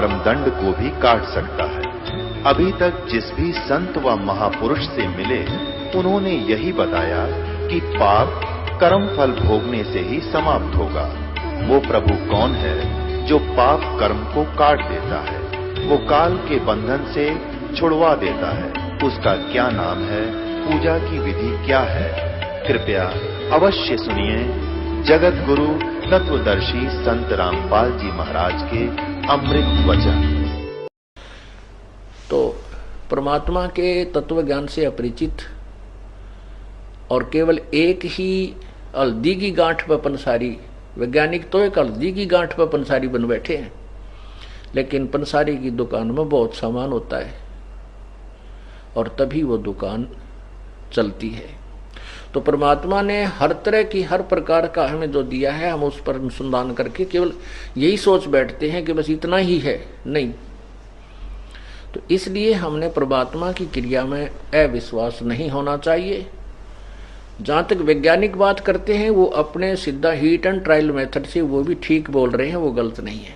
कर्मदंड को भी काट सकता है। अभी तक जिस भी संत व महापुरुष से मिले, उन्होंने यही बताया कि पाप कर्म फल भोगने से ही समाप्त होगा। वो प्रभु कौन है जो पाप कर्म को काट देता है, वो काल के बंधन से छुड़वा देता है। उसका क्या नाम है, पूजा की विधि क्या है? कृपया अवश्य सुनिए जगत गुरु तत्वदर्शी संत रामपाल जी महाराज के अमृत वचन। तो परमात्मा के तत्व ज्ञान से अपरिचित और केवल एक ही हल्दी की गांठ पर पंसारी, वैज्ञानिक तो एक हल्दी की गांठ पर पंसारी बन बैठे हैं, लेकिन पंसारी की दुकान में बहुत सामान होता है और तभी वो दुकान चलती है। तो परमात्मा ने हर तरह की हर प्रकार का हमें जो दिया है, हम उस पर अनुसंधान करके केवल यही सोच बैठते हैं कि बस इतना ही है, नहीं। तो इसलिए हमने परमात्मा की क्रिया में अविश्वास नहीं होना चाहिए। जहां तक वैज्ञानिक बात करते हैं, वो अपने सीधा हीट एंड ट्रायल मेथड से वो भी ठीक बोल रहे हैं, वो गलत नहीं है,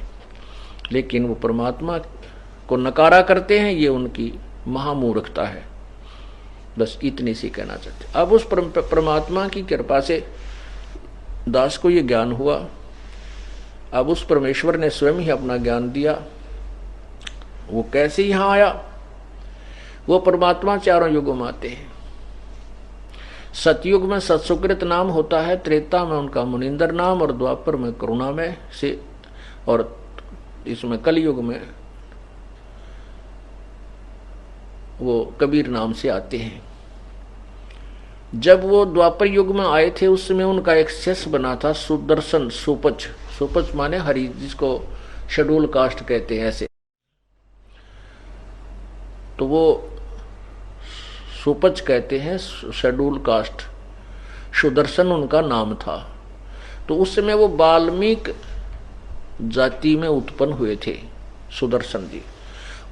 लेकिन वो परमात्मा को नकारा करते हैं, ये उनकी महामूर्खता है। बस इतनी सी कहना चाहते। अब उस परमात्मा की कृपा से दास को ये ज्ञान हुआ। अब उस परमेश्वर ने स्वयं ही अपना ज्ञान दिया। वो कैसे यहां आया? वो परमात्मा चारों युगों में आते हैं। सतयुग में सत्सुकृत नाम होता है, त्रेता में उनका मुनिंदर नाम, और द्वापर में करुणा में से, और इसमें कलयुग में वो कबीर नाम से आते हैं। जब वो द्वापर युग में आए थे, उस समय उनका एक शिष्य बना था सुदर्शन, सुपच। सुपच माने हरि, जिसको शेड्यूल कास्ट कहते हैं ऐसे। तो वो सुपच कहते हैं, शेड्यूल कास्ट। सुदर्शन उनका नाम था। तो उस समय वो वाल्मीकि जाति में उत्पन्न हुए थे सुदर्शन जी।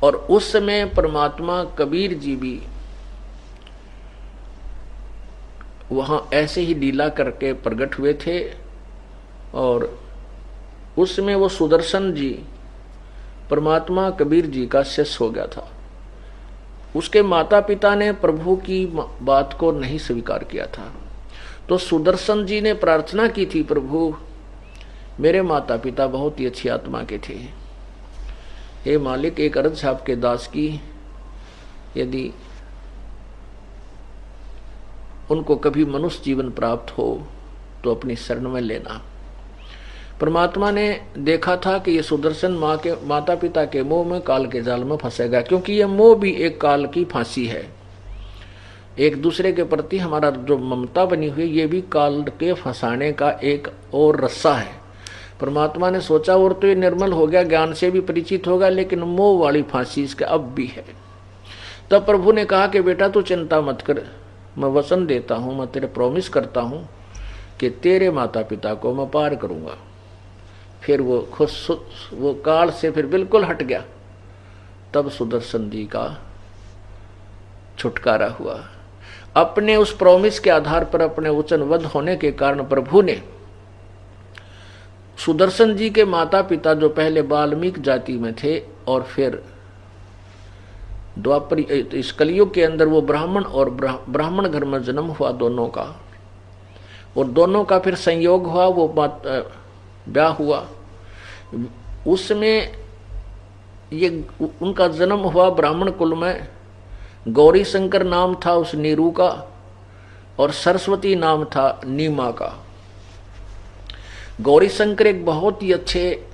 और उस समय परमात्मा कबीर जी भी वहां ऐसे ही लीला करके प्रकट हुए थे। और उस समय वो सुदर्शन जी परमात्मा कबीर जी का शिष्य हो गया था। उसके माता पिता ने प्रभु की बात को नहीं स्वीकार किया था। तो सुदर्शन जी ने प्रार्थना की थी, प्रभु मेरे माता पिता बहुत ही अच्छी आत्मा के थे, हे मालिक एक अर्ज आपके दास की, यदि उनको कभी मनुष्य जीवन प्राप्त हो तो अपनी शरण में लेना। परमात्मा ने देखा था कि ये सुदर्शन माँ के माता पिता के मोह में, काल के जाल में फंसेगा, क्योंकि ये मोह भी एक काल की फांसी है। एक दूसरे के प्रति हमारा जो ममता बनी हुई, ये भी काल के फंसाने का एक और रस्सा है। परमात्मा ने सोचा और तो ये निर्मल हो गया, ज्ञान से भी परिचित होगा, लेकिन मोह वाली फांसी इसके अब भी है। तब प्रभु ने कहा कि बेटा तू चिंता मत कर, मैं वचन देता हूं, मैं तेरे प्रॉमिस करता हूं कि तेरे माता पिता को मैं पार करूंगा। फिर वो खुश, वो काल से फिर बिल्कुल हट गया। तब सुदर्शन जी का छुटकारा हुआ। अपने उस प्रॉमिस के आधार पर, अपने वचनबद्ध होने के कारण प्रभु ने सुदर्शन जी के माता पिता, जो पहले वाल्मीकि जाति में थे और फिर द्वापर इस कलयुग के अंदर वो ब्राह्मण और ब्राह्मण घर में जन्म हुआ दोनों का, और दोनों का फिर संयोग हुआ, वो ब्याह हुआ। उसमें ये उनका जन्म हुआ ब्राह्मण कुल में। गौरी शंकर नाम था उस नीरू का, और सरस्वती नाम था नीमा का। गौरी शंकर एक बहुत ही अच्छे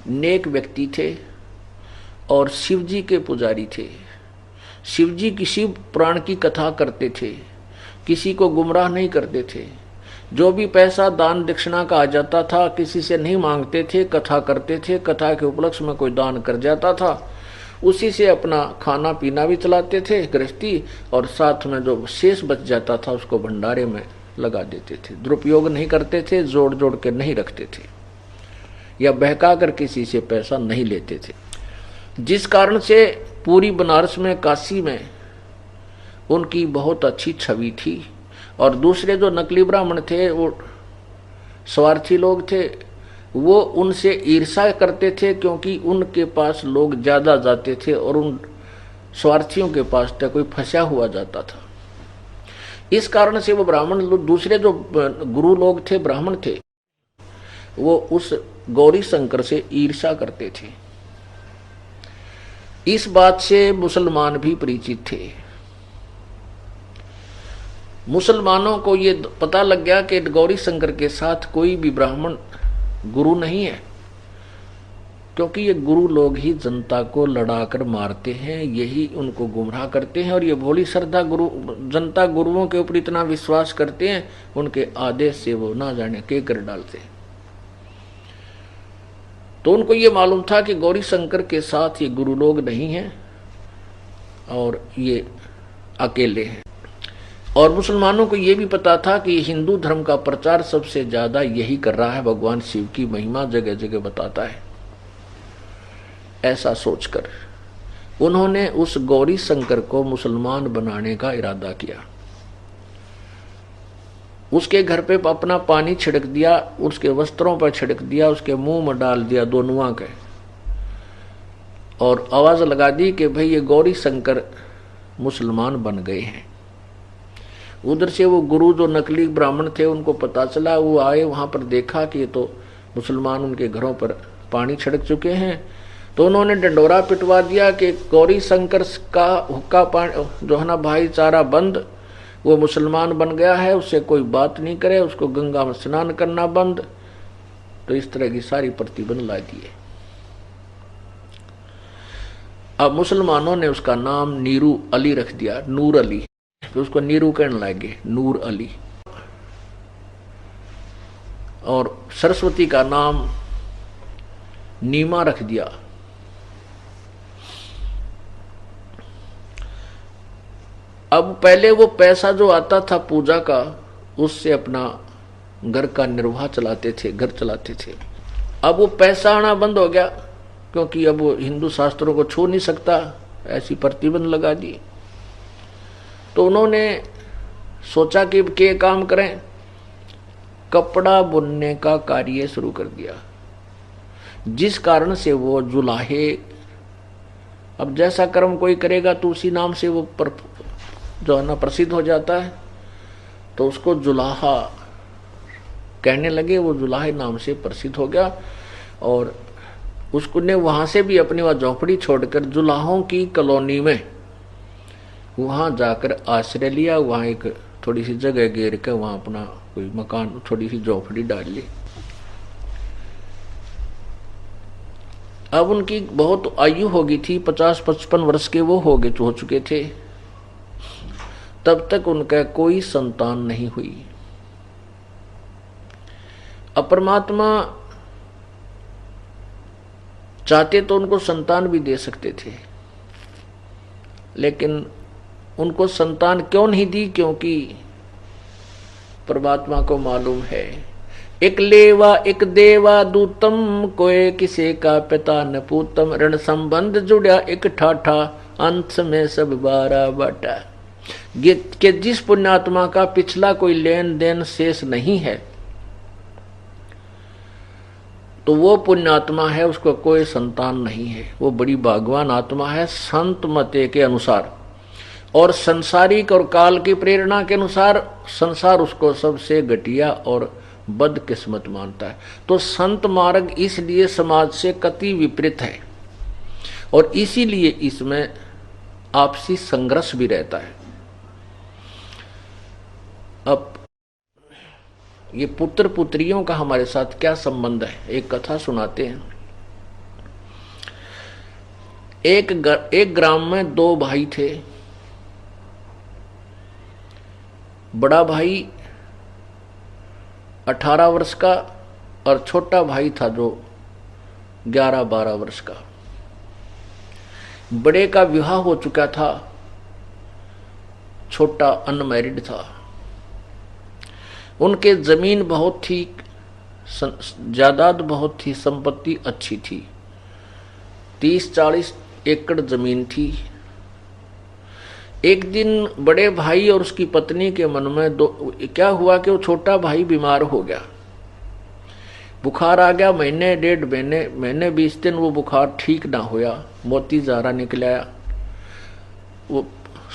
नेक व्यक्ति थे और शिव जी के पुजारी थे। शिव जी किसी पुराण की कथा करते थे, किसी को गुमराह नहीं करते थे। जो भी पैसा दान दक्षिणा का आ जाता था, किसी से नहीं मांगते थे, कथा करते थे। कथा के उपलक्ष्य में कोई दान कर जाता था, उसी से अपना खाना पीना भी चलाते थे गृहस्थी, और साथ में जो शेष बच जाता था उसको भंडारे में लगा देते थे। दुरुपयोग नहीं करते थे, जोड़ जोड़ के नहीं रखते थे, या बहका कर किसी से पैसा नहीं लेते थे। जिस कारण से पूरी बनारस में, काशी में उनकी बहुत अच्छी छवि थी। और दूसरे जो नकली ब्राह्मण थे वो स्वार्थी लोग थे, वो उनसे ईर्ष्या करते थे, क्योंकि उनके पास लोग ज्यादा जाते थे और उन स्वार्थियों के पास तो कोई फंसा हुआ जाता था। इस कारण से वो ब्राह्मण लोग, दूसरे जो गुरु लोग थे, ब्राह्मण थे, वो उस गौरी शंकर से ईर्ष्या करते थे। इस बात से मुसलमान भी परिचित थे। मुसलमानों को ये पता लग गया कि गौरी शंकर के साथ कोई भी ब्राह्मण गुरु नहीं है, क्योंकि ये गुरु लोग ही जनता को लड़ाकर मारते हैं, यही उनको गुमराह करते हैं। और ये भोली श्रद्धा जनता गुरुओं के ऊपर इतना विश्वास करते हैं, उनके आदेश से वो ना जाने के कर डालते हैं। तो उनको ये मालूम था कि गौरी शंकर के साथ ये गुरु लोग नहीं हैं और ये अकेले हैं। और मुसलमानों को ये भी पता था कि हिंदू धर्म का प्रचार सबसे ज्यादा यही कर रहा है, भगवान शिव की महिमा जगह जगह बताता है। ऐसा सोचकर उन्होंने उस गौरी शंकर को मुसलमान बनाने का इरादा किया। उसके घर पे अपना पानी छिड़क दिया, उसके वस्त्रों पर छिड़क दिया, उसके मुंह में डाल दिया दोनुआ के, और आवाज लगा दी कि भाई ये गौरी शंकर मुसलमान बन गए हैं। उधर से वो गुरु जो नकली ब्राह्मण थे उनको पता चला, वो आए, वहां पर देखा कि ये तो मुसलमान उनके घरों पर पानी छिड़क चुके हैं। तो उन्होंने डंडोरा पिटवा दिया कि गौरी शंकर का हुक्का पानी जो है ना भाईचारा बंद, वो मुसलमान बन गया है, उससे कोई बात नहीं करे, उसको गंगा में स्नान करना बंद। तो इस तरह की सारी प्रतिबंध ला दिए। अब मुसलमानों ने उसका नाम नीरू अली रख दिया, नूर अली, तो उसको नीरू कहने लगे, नूर अली। और सरस्वती का नाम नीमा रख दिया। अब पहले वो पैसा जो आता था पूजा का, उससे अपना घर का निर्वाह चलाते थे, घर चलाते थे। अब वो पैसा आना बंद हो गया, क्योंकि अब वो हिंदू शास्त्रों को छू नहीं सकता, ऐसी प्रतिबंध लगा दी। तो उन्होंने सोचा कि क्या काम करें, कपड़ा बुनने का कार्य शुरू कर दिया, जिस कारण से वो जुलाहे, अब जैसा कर्म कोई करेगा तो उसी नाम से वो जो है ना प्रसिद्ध हो जाता है, तो उसको जुलाहा कहने लगे। वो जुलाहे नाम से प्रसिद्ध हो गया और उसको ने वहां से भी अपनी वह झोपड़ी छोड़कर जुलाहों की कॉलोनी में वहां जाकर आश्रय लिया। वहां एक थोड़ी सी जगह घेर कर वहां अपना कोई मकान, थोड़ी सी झोपड़ी डाल ली। अब उनकी बहुत आयु हो गई थी, 50-55 वर्ष के वो हो चुके थे। तब तक उनका कोई संतान नहीं हुई। अब परमात्मा चाहते तो उनको संतान भी दे सकते थे, लेकिन उनको संतान क्यों नहीं दी? क्योंकि परमात्मा को मालूम है, एक लेवा एक देवा दूतम, कोई किसे का पिता न पूतम, ऋण संबंध जुड़ा एक ठाठा, अंत में सब 12 बाटा। कि जिस पुण्यात्मा का पिछला कोई लेन देन शेष नहीं है, तो वो पुण्यात्मा है, उसको कोई संतान नहीं है, वो बड़ी भाग्यवान आत्मा है संत मते के अनुसार। और संसारिक और काल की प्रेरणा के अनुसार संसार उसको सबसे घटिया और बदकिस्मत मानता है। तो संत मार्ग इसलिए समाज से कति विपरीत है, और इसीलिए इसमें आपसी संघर्ष भी रहता है। अब ये पुत्र पुत्रियों का हमारे साथ क्या संबंध है? एक कथा सुनाते हैं। एक ग्राम में 2 भाई थे। बड़ा भाई 18 वर्ष का और छोटा भाई था जो 11-12 वर्ष का। बड़े का विवाह हो चुका था, छोटा अनमैरिड था। उनके जमीन बहुत थी, जायदाद बहुत थी, संपत्ति अच्छी थी, 30-40 एकड़ जमीन थी। एक दिन बड़े भाई और उसकी पत्नी के मन में क्या हुआ कि वो छोटा भाई बीमार हो गया। बुखार आ गया, महीने 1.5 महीने 20 दिन वो बुखार ठीक ना होया, मोती जारा निकल आया, वो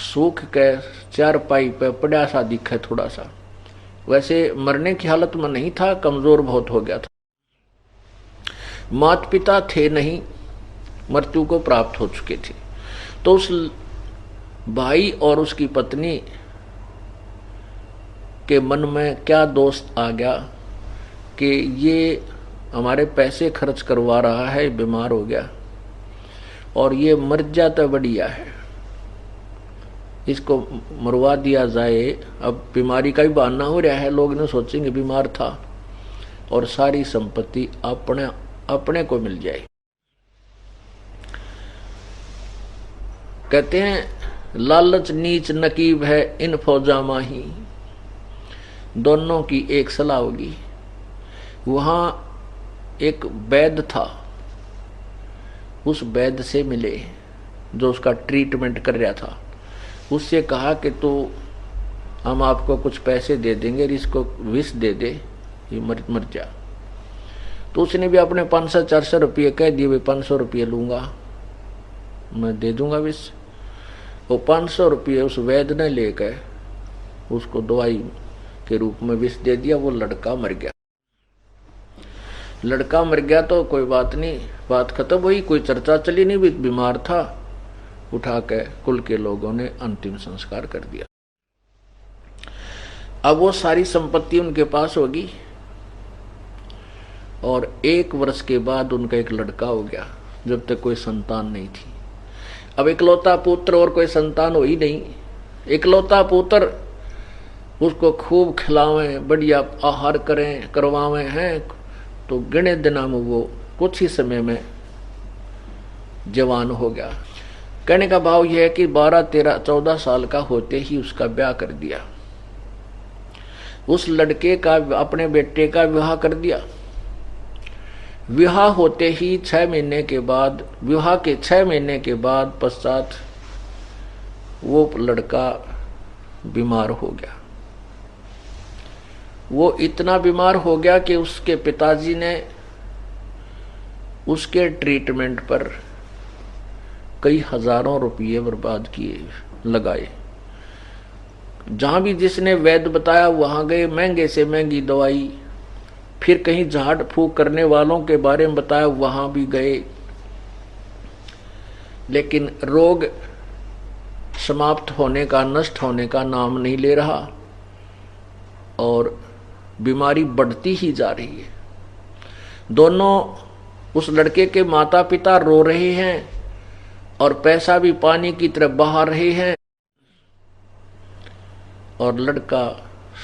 सूख के चारपाई पे पड़ा सा दिखे थोड़ा सा। वैसे मरने की हालत में नहीं था, कमजोर बहुत हो गया था। माता पिता थे नहीं, मृत्यु को प्राप्त हो चुके थे। तो उस भाई और उसकी पत्नी के मन में क्या दोष आ गया कि ये हमारे पैसे खर्च करवा रहा है, बीमार हो गया और ये मर जाता बढ़िया है, इसको मरवा दिया जाए। अब बीमारी का ही बहाना हो रहा है, लोग ने सोचेंगे बीमार था और सारी संपत्ति अपने को मिल जाए। कहते हैं लालच नीच नकीब है इन फौजा माही। दोनों की एक सलाह होगी। वहां एक वैद्य था, उस वैद्य से मिले जो उसका ट्रीटमेंट कर रहा था। उससे कहा कि तो हम आपको कुछ पैसे दे देंगे, इसको विष दे दे, ये मर जा। तो उसने भी अपने 500-400 रुपये कह दिए, 500 रुपये लूंगा, मैं दे दूंगा विष। वो 500 रुपये उस वैद्य ने लेकर उसको दवाई के रूप में विष दे दिया। वो लड़का मर गया। लड़का मर गया तो कोई बात नहीं, बात खत्म हुई, कोई चर्चा चली नहीं, भी बीमार था। उठा के कुल के लोगों ने अंतिम संस्कार कर दिया। अब वो सारी संपत्ति उनके पास होगी और 1 वर्ष के बाद उनका एक लड़का हो गया, जब तक कोई संतान नहीं थी। अब इकलौता पुत्र और कोई संतान हो ही नहीं। इकलौता पुत्र, उसको खूब खिलावें, बढ़िया आहार करें, करवावें हैं, तो गिने दिनों में वो कुछ ही समय में जवान हो गया। कहने का भाव यह है कि 12, 13, 14 साल का होते ही उसका ब्याह कर दिया। उस लड़के का, अपने बेटे का विवाह कर दिया। विवाह होते ही 6 महीने के बाद, विवाह के 6 महीने के बाद पश्चात वो लड़का बीमार हो गया। वो इतना बीमार हो गया कि उसके पिताजी ने उसके ट्रीटमेंट पर कई हजारों रुपये बर्बाद किए, लगाए। जहां भी जिसने वैद्य बताया वहां गए, महंगे से महंगी दवाई। फिर कहीं झाड़ फूक करने वालों के बारे में बताया, वहां भी गए, लेकिन रोग समाप्त होने का, नष्ट होने का नाम नहीं ले रहा और बीमारी बढ़ती ही जा रही है। दोनों, उस लड़के के माता पिता रो रहे हैं और पैसा भी पानी की तरह बहा रहे हैं और लड़का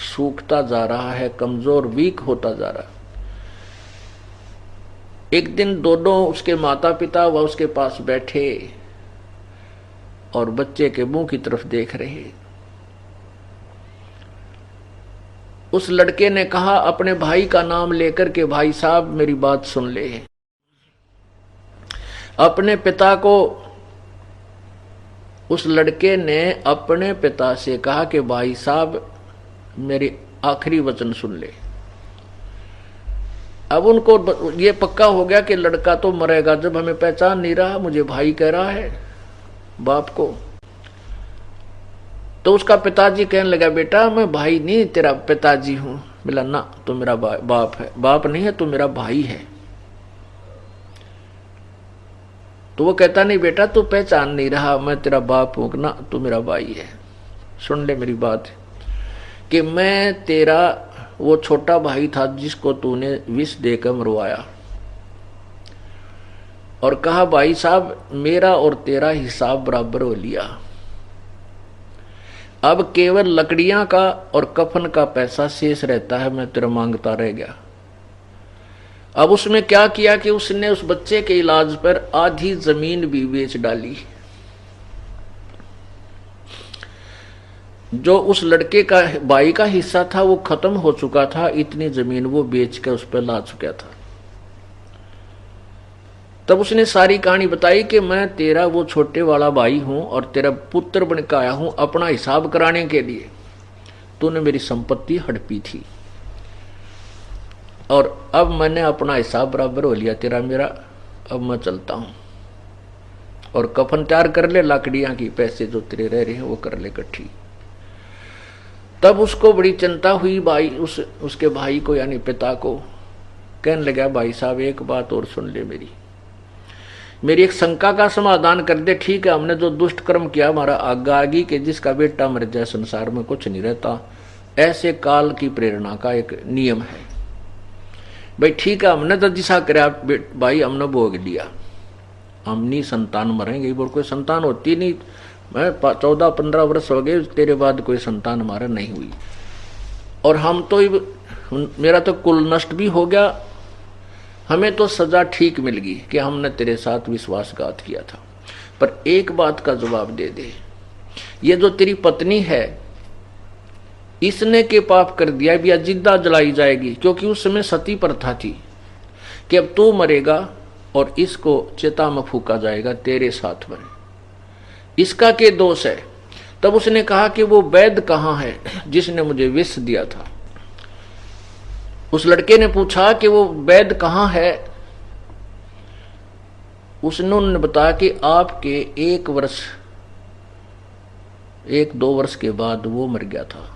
सूखता जा रहा है, कमजोर, वीक होता जा रहा है। एक दिन दोनों, उसके माता पिता व उसके पास बैठे और बच्चे के मुंह की तरफ देख रहे। उस लड़के ने कहा अपने भाई का नाम लेकर के, भाई साहब मेरी बात सुन ले। अपने पिता को, उस लड़के ने अपने पिता से कहा कि भाई साहब मेरी आखिरी वचन सुन ले। अब उनको ये पक्का हो गया कि लड़का तो मरेगा, जब हमें पहचान नहीं रहा, मुझे भाई कह रहा है बाप को। तो उसका पिताजी कहने लगा, बेटा मैं भाई नहीं तेरा पिताजी हूं। बोला ना, तू मेरा बाप है। बाप नहीं है, तू मेरा भाई है। तो वो कहता, नहीं बेटा तू पहचान नहीं रहा, मैं तेरा बाप हूं ना, तू मेरा भाई है। सुन ले मेरी बात कि मैं तेरा वो छोटा भाई था जिसको तूने विष देकर मरवाया और कहा भाई साहब मेरा और तेरा हिसाब बराबर हो लिया, अब केवल लकड़ियां का और कफन का पैसा शेष रहता है, मैं तेरा मांगता रह गया। अब उसमें क्या किया कि उसने उस बच्चे के इलाज पर आधी जमीन भी बेच डाली। जो उस लड़के का भाई का हिस्सा था वो खत्म हो चुका था, इतनी जमीन वो बेच कर उस पर ला चुका था। तब उसने सारी कहानी बताई कि मैं तेरा वो छोटे वाला भाई हूं और तेरा पुत्र बनकर आया हूं अपना हिसाब कराने के लिए। तूने मेरी संपत्ति हड़पी थी। और अब मैंने अपना हिसाब बराबर हो लिया तेरा मेरा, अब मैं चलता हूं। और कफन तैयार कर ले, लाकड़ियां की पैसे जो तेरे रह रहे हैं वो कर ले इकट्ठी। तब उसको बड़ी चिंता हुई, भाई उसके भाई को यानी पिता को। कहने लगा, भाई साहब एक बात और सुन ले, मेरी एक शंका का समाधान कर दे। ठीक है, हमने जो दुष्ट कर्म किया हमारा आगागी के जिसका बेटा मर जाए संसार में कुछ नहीं रहता, ऐसे काल की प्रेरणा का एक नियम है। भाई ठीक है, हमने तो जिसा कराया भाई हमने भोग लिया, हमनी संतान मरेंगे, बोल कोई संतान होती नहीं। मैं 14-15 वर्ष हो गए तेरे बाद कोई संतान हमारा नहीं हुई, और हम तो मेरा तो कुल नष्ट भी हो गया, हमें तो सजा ठीक मिल गई कि हमने तेरे साथ विश्वासघात किया था। पर एक बात का जवाब दे दे, ये जो तेरी पत्नी है इसने के पाप कर दिया भी, जिंदा जलाई जाएगी, क्योंकि उस समय सती प्रथा थी कि अब तू मरेगा और इसको चिता में फूका जाएगा तेरे साथ में, इसका के दोष है। तब उसने कहा कि वो वैद्य कहाँ है जिसने मुझे विष दिया था। उस लड़के ने पूछा कि वो वैद्य कहाँ है। उन्होंने बताया कि आपके 1-2 वर्ष के बाद वो मर गया था।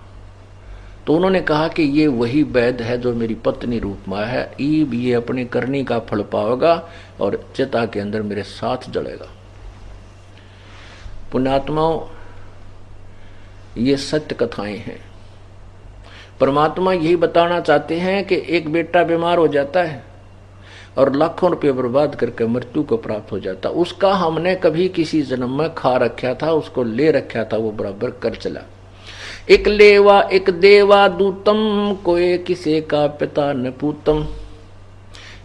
तो उन्होंने कहा कि ये वही वैद्य है जो मेरी पत्नी रूप में है, ये अपनी करनी का फल पाएगा और चिता के अंदर मेरे साथ जलेगा। पुण्यात्माओं, ये सत्य कथाएं हैं। परमात्मा यही बताना चाहते हैं कि एक बेटा बीमार हो जाता है और लाखों रुपये बर्बाद करके मृत्यु को प्राप्त हो जाता, उसका हमने कभी किसी जन्म में खा रखा था, उसको ले रखा था, वो बराबर कर चला। एक लेवा एक देवा दूतम, कोई किसे का पिता न पूतम,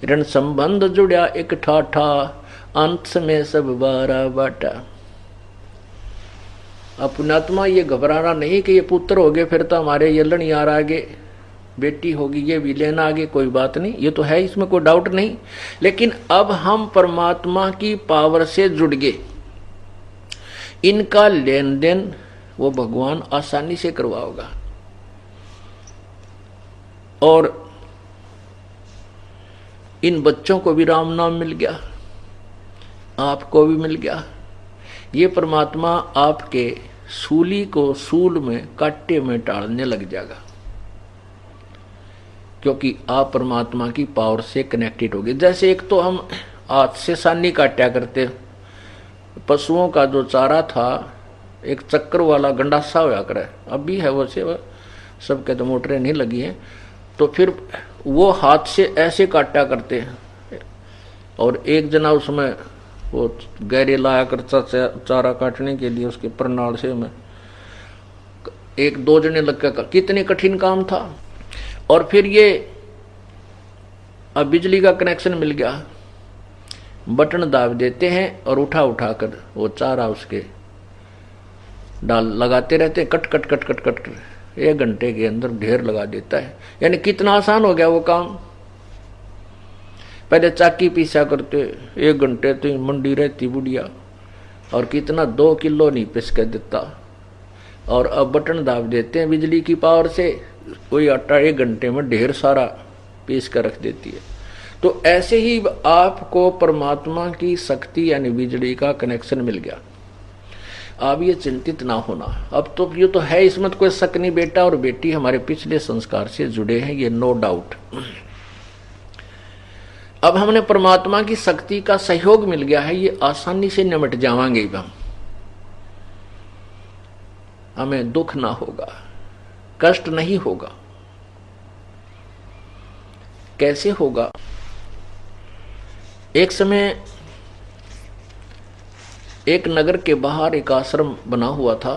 ऋण संबंध जुड़ा एक ठाठा, अंत में सब बारा बाटा। पुण्यात्मा ये घबराना नहीं कि ये पुत्र हो गए फिर तो हमारे ये लड़ यार आगे, बेटी होगी ये भी लेना आगे, कोई बात नहीं, ये तो है, इसमें कोई डाउट नहीं। लेकिन अब हम परमात्मा की पावर से जुड़ गए, इनका लेन देन वो भगवान आसानी से करवाओगा। और इन बच्चों को भी राम नाम मिल गया, आपको भी मिल गया। ये परमात्मा आपके सूली को सूल में कांटे में टालने लग जाएगा, क्योंकि आप परमात्मा की पावर से कनेक्टेड हो गए। जैसे एक तो हम हाथ से सानी काटा करते, पशुओं का जो चारा था एक चक्कर वाला गंडासा होया करे, अब भी है वो से, सबके तो मोटरें नहीं लगी हैं, तो फिर वो हाथ से ऐसे काटा करते हैं। और एक जना उसमें वो गहरे लाया करता चारा काटने के लिए, उसके प्रणाल से में 1-2 जने लग कर, कितने कठिन काम था। और फिर ये अब बिजली का कनेक्शन मिल गया, बटन दाब देते हैं और उठा कर वो चारा उसके डाल लगाते रहते, cut cut cut cut cut 1 घंटे के अंदर ढेर लगा देता है। यानी कितना आसान हो गया वो काम। पहले चाकी पीसा करते 1 घंटे तो मंडी रहती बुढ़िया, और कितना 2 किलो नहीं पिस के देता, और अब बटन दाब देते हैं बिजली की पावर से, कोई आटा 1 घंटे में ढेर सारा पीस कर रख देती है। तो ऐसे ही आपको परमात्मा की शक्ति यानी बिजली का कनेक्शन मिल गया। आप ये चिंतित ना होना, अब तो ये तो है, इसमें कोई शक नहीं, बेटा और बेटी हमारे पिछले संस्कार से जुड़े हैं, ये नो डाउट। अब हमने परमात्मा की शक्ति का सहयोग मिल गया है, ये आसानी से निमट जावांगे। हम हमें दुख ना होगा, कष्ट नहीं होगा। कैसे होगा? एक समय एक नगर के बाहर एक आश्रम बना हुआ था,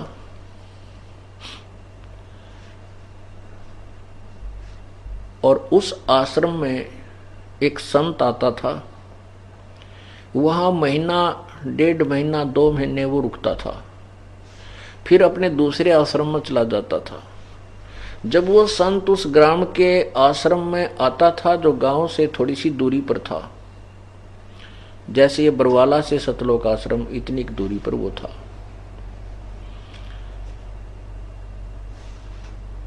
और उस आश्रम में एक संत आता था। वहां महीना 1.5 महीना 2 महीने वो रुकता था, फिर अपने दूसरे आश्रम में चला जाता था। जब वो संत उस ग्राम के आश्रम में आता था जो गांव से थोड़ी सी दूरी पर था, जैसे ये बरवाला से सतलोक आश्रम इतनी दूरी पर वो था,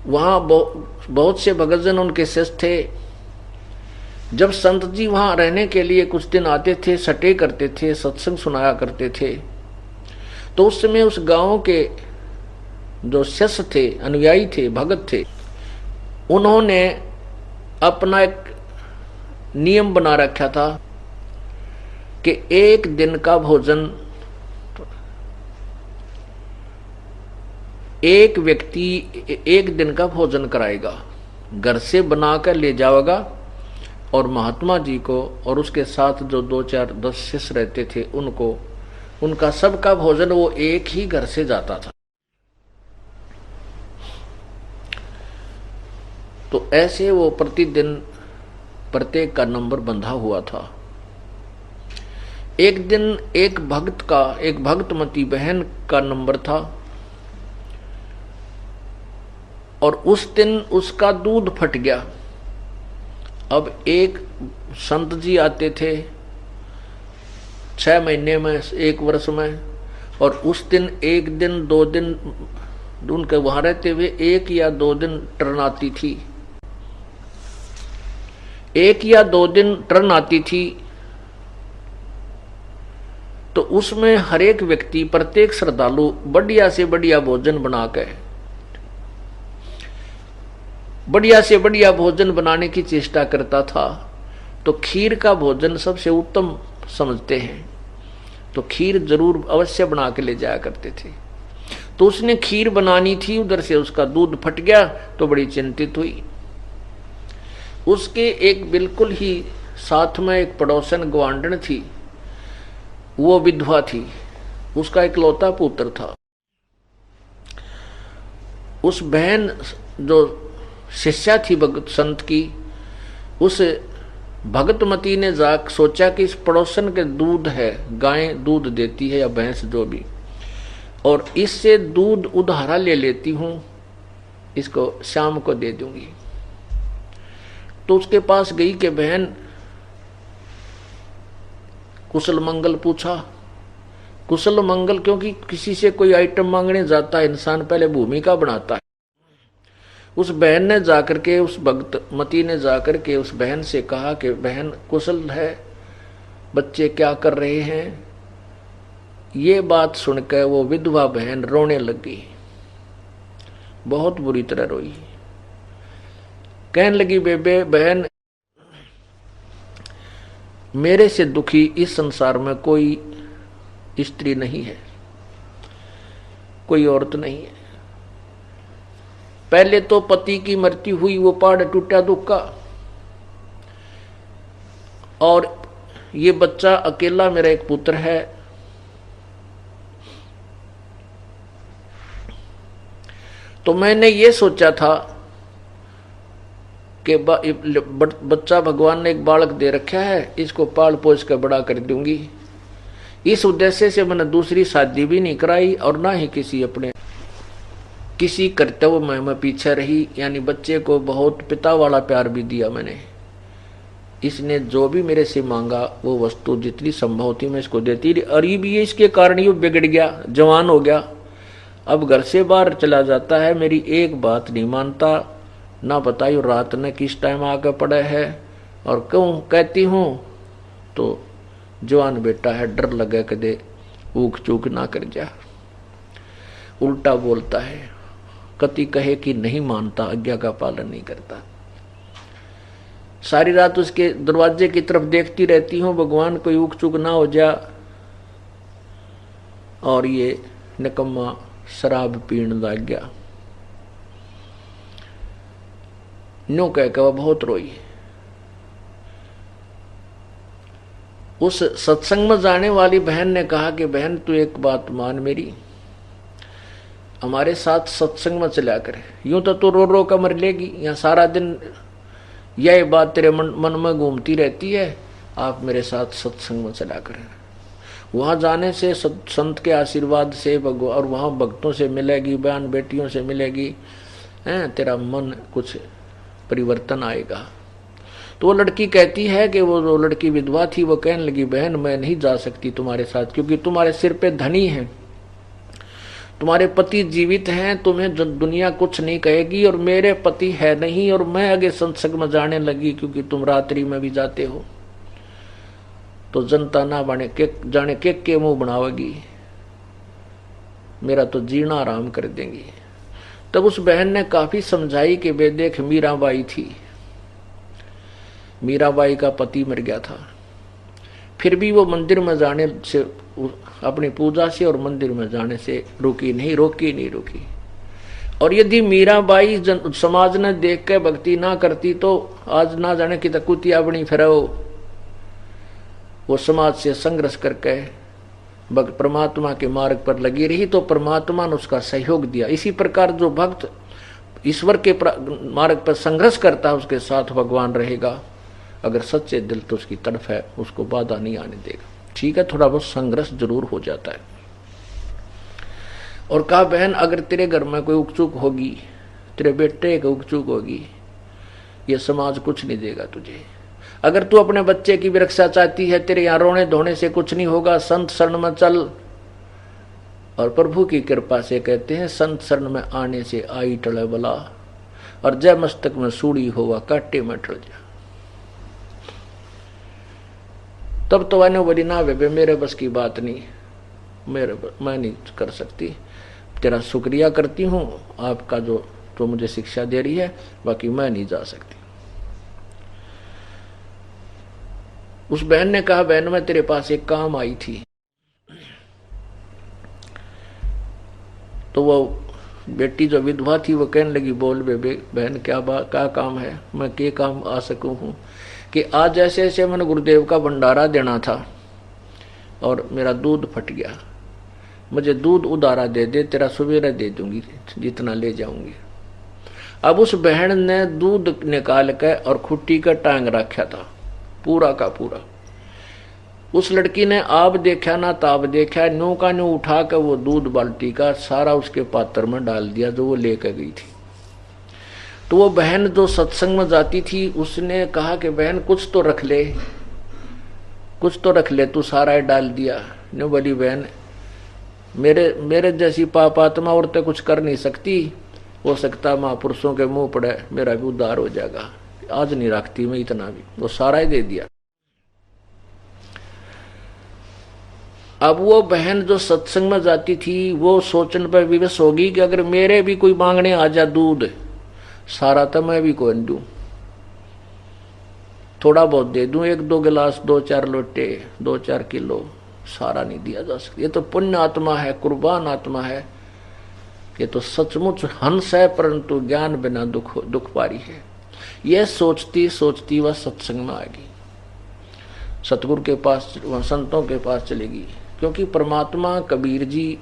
वहां बहुत से भगतजन उनके शिष्य थे। जब संत जी वहां रहने के लिए कुछ दिन आते थे, सटे करते थे, सत्संग सुनाया करते थे, तो उस समय उस गांव के जो शिष्य थे, अनुयायी थे, भगत थे, उन्होंने अपना एक नियम बना रखा था कि एक दिन का भोजन एक व्यक्ति एक दिन का भोजन कराएगा, घर से बनाकर ले जाएगा, और महात्मा जी को और उसके साथ जो 2, 4, 10 शिष्य रहते थे उनको, उनका सबका भोजन वो एक ही घर से जाता था। तो ऐसे वो प्रतिदिन प्रत्येक का नंबर बंधा हुआ था। एक दिन एक भक्तमती बहन का नंबर था, और उस दिन उसका दूध फट गया। अब एक संत जी आते थे 6 महीने में, 1 वर्ष में, और उस दिन 1 दिन 2 दिन उनके वहां रहते हुए 1 या 2 दिन टर्न आती थी, 1 या 2 दिन टर्न आती थी। तो उसमें हर एक व्यक्ति, प्रत्येक श्रद्धालु बढ़िया से बढ़िया भोजन बनाकर, बढ़िया से बढ़िया भोजन बनाने की चेष्टा करता था। तो खीर का भोजन सबसे उत्तम समझते हैं, तो खीर जरूर अवश्य बना के ले जाया करते थे। तो उसने खीर बनानी थी, उधर से उसका दूध फट गया, तो बड़ी चिंतित हुई। उसके एक बिल्कुल ही साथ में एक पड़ोसन ग्वांडन थी, वो विधवा थी, उसका इकलौता पुत्र था। उस बहन जो शिष्या थी भगत संत की, उस भगतमती ने जाक सोचा कि इस पड़ोसन के दूध है, गाय दूध देती है या भैंस जो भी, और इससे दूध उधारा ले लेती हूं, इसको शाम को दे दूंगी। तो उसके पास गई कि बहन, कुशल मंगल पूछा। कुशल मंगल, क्योंकि किसी से कोई आइटम मांगने जाता है इंसान पहले भूमिका बनाता है। उस बहन ने जाकर के, उस भगतमती ने जाकर के उस बहन से कहा कि बहन कुशल है, बच्चे क्या कर रहे हैं। ये बात सुनकर वो विधवा बहन रोने लगी, बहुत बुरी तरह रोई। कहने लगी, बेबे बहन, मेरे से दुखी इस संसार में कोई स्त्री नहीं है, कोई औरत नहीं है। पहले तो पति की मृत्यु हुई, वो पहाड़ टूटा दुख का, और ये बच्चा अकेला मेरा एक पुत्र है। तो मैंने ये सोचा था कि बच्चा भगवान ने एक बालक दे रखा है, इसको पाल पोस कर बड़ा कर दूंगी। इस उद्देश्य से मैंने दूसरी शादी भी नहीं कराई, और ना ही किसी कर्तव्य में मैं पीछे रही, यानी बच्चे को बहुत पिता वाला प्यार भी दिया मैंने। इसने जो भी मेरे से मांगा वो वस्तु जितनी संभव थी मैं इसको देती रही, और ये भी इसके कारण ये बिगड़ गया, जवान हो गया, अब घर से बाहर चला जाता है, मेरी एक बात नहीं मानता, ना बताइए रात ने किस टाइम आकर पड़ा है, और क्यों कहती हूँ तो जवान बेटा है, डर लगे कदे ऊक चूक ना कर जा, उल्टा बोलता है, कति कहे कि नहीं मानता, आज्ञा का पालन नहीं करता। सारी रात उसके दरवाजे की तरफ देखती रहती हूँ, भगवान कोई ऊक चूक ना हो जा, और ये निकम्मा शराब पीने लग गया। न्यू कहकर वह बहुत रोई। उस सत्संग में जाने वाली बहन ने कहा कि बहन तू एक बात मान मेरी, हमारे साथ सत्संग में चला कर, यूं तो तू रो रो कर मर लेगी, यहाँ सारा दिन यह बात तेरे मन में घूमती रहती है, आप मेरे साथ सत्संग में चला कर। वहां जाने से संत के आशीर्वाद से और वहां भक्तों से मिलेगी, बहन बेटियों से मिलेगी, तेरा मन कुछ परिवर्तन आएगा। तो वो लड़की कहती है कि वो जो लड़की विधवा थी वो कहने लगी, बहन मैं नहीं जा सकती तुम्हारे साथ, क्योंकि तुम्हारे सिर पे धनी है, तुम्हारे पति जीवित हैं, तुम्हें दुनिया कुछ नहीं कहेगी, और मेरे पति है नहीं, और मैं आगे सत्संग में जाने लगी क्योंकि तुम रात्रि में भी जाते हो, तो जनता ना बने के जाने के मुंह बनावेगी, मेरा तो जीना आराम कर देंगी। तब उस बहन ने काफी समझाई कि वे देख, मीराबाई थी, मीराबाई का पति मर गया था, फिर भी वो मंदिर में जाने से, अपनी पूजा से और मंदिर में जाने से रोकी नहीं। और यदि मीराबाई समाज ने देख के भक्ति ना करती तो आज ना जाने की कुतिया बनी फिर वो समाज से संघर्ष करके परमात्मा के मार्ग पर लगी रही, तो परमात्मा ने उसका सहयोग दिया। इसी प्रकार जो भक्त ईश्वर के मार्ग पर संघर्ष करता है उसके साथ भगवान रहेगा, अगर सच्चे दिल तो उसकी तरफ है, उसको बाधा नहीं आने देगा। ठीक है, थोड़ा बहुत संघर्ष जरूर हो जाता है। और कहा, बहन अगर तेरे घर में कोई उकचूक होगी, तेरे बेटे की उकचूक होगी, ये समाज कुछ नहीं देगा तुझे। अगर तू अपने बच्चे की भी रक्षा चाहती है, तेरे यहाँ रोने धोने से कुछ नहीं होगा, संत शरण में चल। और प्रभु की कृपा से कहते हैं, संत शरण में आने से आई टले बला, और जय मस्तक में सूड़ी होगा काटे में टल जा। तब तो वाने बोली, ना बेबे मेरे बस की बात नहीं, मैं नहीं कर सकती, तेरा शुक्रिया करती हूँ आपका जो मुझे शिक्षा दे रही है, बाकी मैं नहीं जा सकती। उस बहन ने कहा, बहन मैं तेरे पास एक काम आई थी। तो वो बेटी जो विधवा थी वो कहने लगी, बोल बेबे बहन क्या काम है, मैं क्या काम आ सकूं हूँ। कि आज ऐसे ऐसे मैंने गुरुदेव का भंडारा देना था और मेरा दूध फट गया, मुझे दूध उधारा दे दे, तेरा सवेरे दे दूंगी जितना ले जाऊंगी। अब उस बहन ने दूध निकाल के और खुट्टी का टांग रखा था पूरा का पूरा। उस लड़की ने आप देखा ना ताब देखा, न्यू का न्यू उठा कर वो दूध बाल्टी का सारा उसके पात्र में डाल दिया जो वो लेकर गई थी। तो वो बहन जो सत्संग में जाती थी उसने कहा कि बहन कुछ तो रख ले, तू सारा डाल दिया। न्यू बोली, बहन मेरे जैसी पापात्मा औरतें कुछ कर नहीं सकती, हो सकता महापुरुषों के मुंह पड़े मेरा भी उद्धार हो जाएगा, आज नहीं रखती मैं इतना भी। वो सारा ही दे दिया। अब वो बहन जो सत्संग में जाती थी वो सोचने पर विवश होगी कि अगर मेरे भी कोई मांगने आ जा दूध, सारा तो मैं भी कौन दूं, थोड़ा बहुत दे दूं, 1-2 गिलास, 2-4 लोटे, 2-4 किलो, सारा नहीं दिया जा सकता। ये तो पुण्य आत्मा है, कुर्बान आत्मा है, ये तो सचमुच हंस है, परंतु ज्ञान बिना दुख पारी है। यह सोचती सोचती वह सत्संग में आएगी, सतगुरु के पास, वह संतों के पास चलेगी। क्योंकि परमात्मा कबीर जी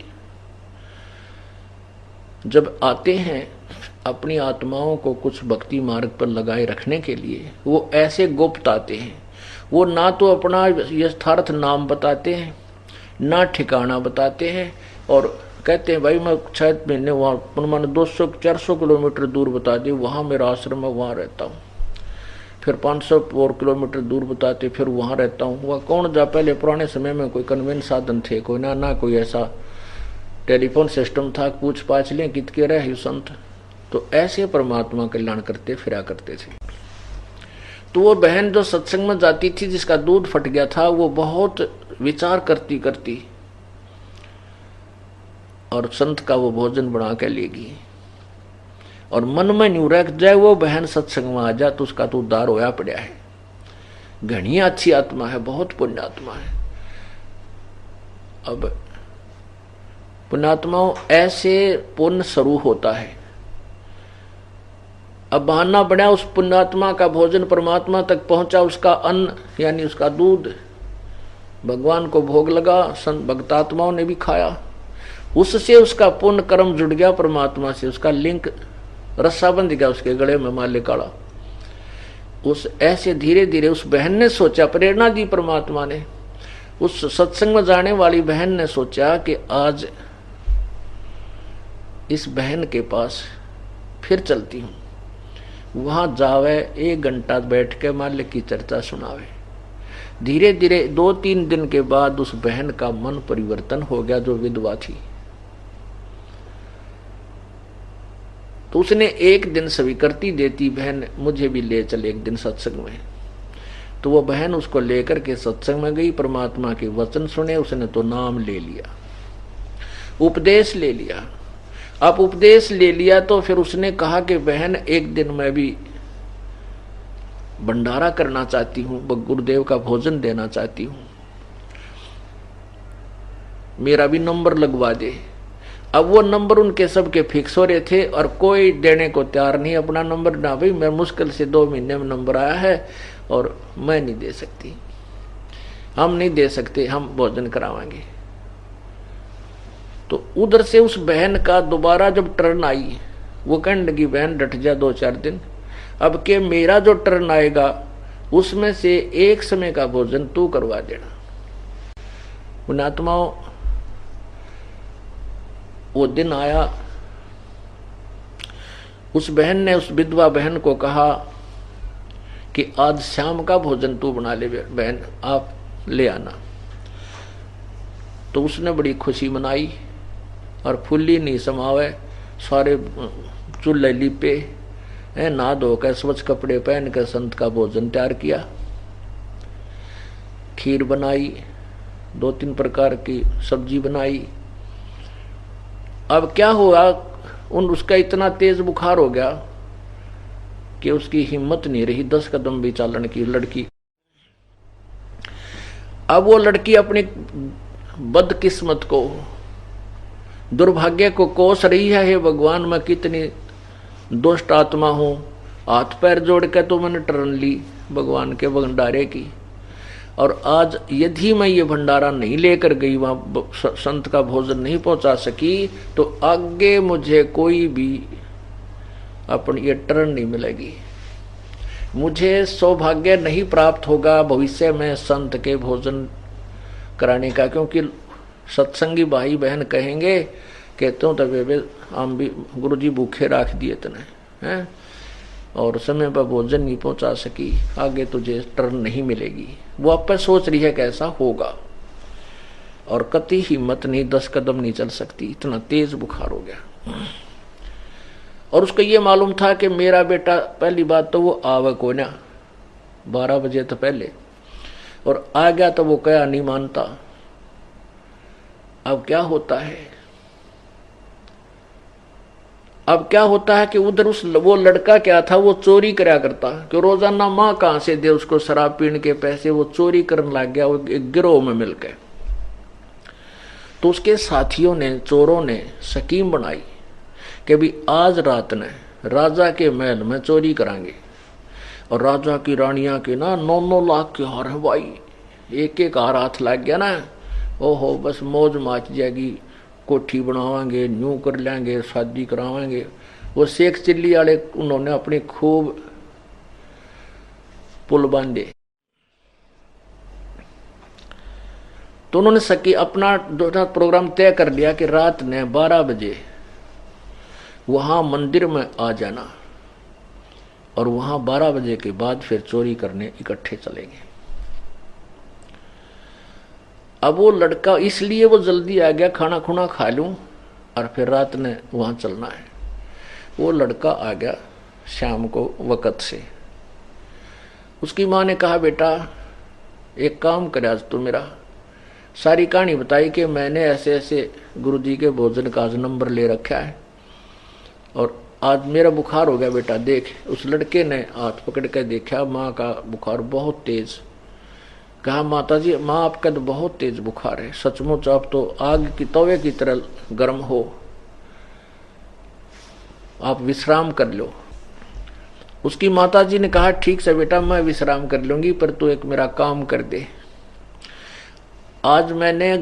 जब आते हैं अपनी आत्माओं को कुछ भक्ति मार्ग पर लगाए रखने के लिए, वो ऐसे गुप्त आते हैं। वो ना तो अपना यथार्थ नाम बताते हैं, ना ठिकाना बताते हैं, और कहते हैं भाई मैं 6 महीने वहाँ, मैंने 200-400 किलोमीटर दूर बता दी, वहाँ मेरा आश्रम है, वहाँ रहता हूँ। फिर 500 और किलोमीटर दूर बताते, फिर वहाँ रहता हूँ। वह कौन जा, पहले पुराने समय में कोई कन्वेंस साधन थे कोई ना कोई ऐसा टेलीफोन सिस्टम था, पूछ पाछ लें कित के रहे संत। तो ऐसे परमात्मा कल्याण करते फिरा करते थे। तो वो बहन जो सत्संग में जाती थी जिसका दूध फट गया था, वो बहुत विचार करती और संत का वो भोजन बना के लेगी, और मन में न्यू रख जाए वो बहन सत्संग में आ जाए तो उसका तो उद्धार होया पड़ा है। घनी अच्छी आत्मा है, बहुत पुण्य आत्मा है। अब पुण्यात्माओं ऐसे पुण्य स्वरूप होता है। अब बहाना बना, उस पुण्यात्मा का भोजन परमात्मा तक पहुंचा, उसका अन्न यानी उसका दूध भगवान को भोग लगा, संत भक्तात्माओं ने भी खाया, उससे उसका पुण्य कर्म जुड़ गया परमात्मा से, उसका लिंक रस्सा बंध गया उसके गले में माले काला। उस ऐसे धीरे धीरे उस बहन ने सोचा, प्रेरणा दी परमात्मा ने, उस सत्संग में जाने वाली बहन ने सोचा कि आज इस बहन के पास फिर चलती हूँ, वहां जावे 1 घंटा बैठ के माल्य की चर्चा सुनावे। धीरे धीरे 2-3 दिन के बाद उस बहन का मन परिवर्तन हो गया जो विधवा थी। तो उसने एक दिन स्वीकृति देती, बहन मुझे भी ले चल एक दिन सत्संग में। तो वो बहन उसको लेकर के सत्संग में गई, परमात्मा के वचन सुने, उसने तो नाम ले लिया, उपदेश ले लिया। अब उपदेश ले लिया तो फिर उसने कहा कि बहन एक दिन मैं भी भंडारा करना चाहती हूं, गुरुदेव का भोजन देना चाहती हूं, मेरा भी नंबर लगवा दे। अब वो नंबर उनके सबके फिक्स हो रहे थे और कोई देने को तैयार नहीं अपना नंबर। ना भाई मैं मुश्किल से 2 महीने में नंबर आया है और मैं नहीं दे सकती, हम नहीं दे सकते, हम भोजन करावांगे। तो उधर से उस बहन का दोबारा जब टर्न आई, वो कहने लगी बहन डट जा 2-4 दिन, अब के मेरा जो टर्न आएगा उसमें से एक समय का भोजन तू करवा देना। उन आत्माओं वो दिन आया, उस बहन ने उस विधवा बहन को कहा कि आज शाम का भोजन तू बना ले बहन, आप ले आना। तो उसने बड़ी खुशी मनाई और फुल्ली नहीं समावे, सारे चूल्हे लिपे, नहा धोकर स्वच्छ कपड़े पहनकर संत का भोजन तैयार किया, खीर बनाई, 2-3 प्रकार की सब्जी बनाई। अब क्या हुआ, उसका इतना तेज बुखार हो गया कि उसकी हिम्मत नहीं रही 10 कदम भी चालन की लड़की। अब वो लड़की अपनी बदकिस्मत को, दुर्भाग्य को कोस रही है, हे भगवान मैं कितनी दुष्ट आत्मा हूं, हाथ पैर जोड़ के तो मैंने टर्न ली भगवान के भंडारे की, और आज यदि मैं ये भंडारा नहीं लेकर गई, वहां संत का भोजन नहीं पहुंचा सकी, तो आगे मुझे कोई भी अपनी ये टर्न नहीं मिलेगी, मुझे सौभाग्य नहीं प्राप्त होगा भविष्य में संत के भोजन कराने का। क्योंकि सत्संगी भाई बहन कहेंगे कि तो बेबे हम भी गुरुजी भूखे रख दिए तने हैं और समय पर भोजन नहीं पहुंचा सकी, आगे तुझे टर्न नहीं मिलेगी। वो आप पर सोच रही है कैसा होगा, और कति हिम्मत नहीं, 10 कदम नहीं चल सकती, इतना तेज बुखार हो गया। और उसको ये मालूम था कि मेरा बेटा, पहली बात तो वो आवे को ना 12 बजे तो पहले, और आ गया तो वो क्या नहीं मानता। अब क्या होता है, अब क्या होता है कि उधर वो लड़का क्या था, वो चोरी करा करता, कि रोजाना माँ कहां से दे उसको शराब पीने के पैसे, वो चोरी करने लग गया, वो एक गिरोह में मिलकर। तो उसके साथियों ने, चोरों ने स्कीम बनाई कि भी आज रात ने राजा के महल में चोरी करांगे, और राजा की रानियां के ना 9-9 लाख के हार है भाई, एक हार हाथ लग गया ना, ओहो बस मौज माच जाएगी, कोठी बनावांगे, न्यू कर लेंगे, शादी करावांगे। वो शेख चिल्ली वाले उन्होंने अपने खूब पुल बांधे। तो उन्होंने सकी अपना प्रोग्राम तय कर लिया कि रात ने 12 बजे वहां मंदिर में आ जाना, और वहां 12 बजे के बाद फिर चोरी करने इकट्ठे चलेंगे। अब वो लड़का, इसलिए वो जल्दी आ गया, खाना खुना खा लूं और फिर रात ने वहां चलना है। वो लड़का आ गया शाम को वक़्त से। उसकी माँ ने कहा बेटा एक काम कर, आज तो मेरा सारी कहानी बताई कि मैंने ऐसे ऐसे गुरुजी के भोजन का आज नंबर ले रखा है और आज मेरा बुखार हो गया बेटा देख। उस लड़के ने हाथ पकड़ कर देखा, माँ का बुखार बहुत तेज। कहा माता जी, माँ आपका तो बहुत तेज बुखार है, सचमुच आप तो आग की तवे की तरह गर्म हो, आप विश्राम कर लो। उसकी माता जी ने कहा ठीक से बेटा मैं विश्राम कर लूंगी, पर तू एक मेरा काम कर दे। आज मैंने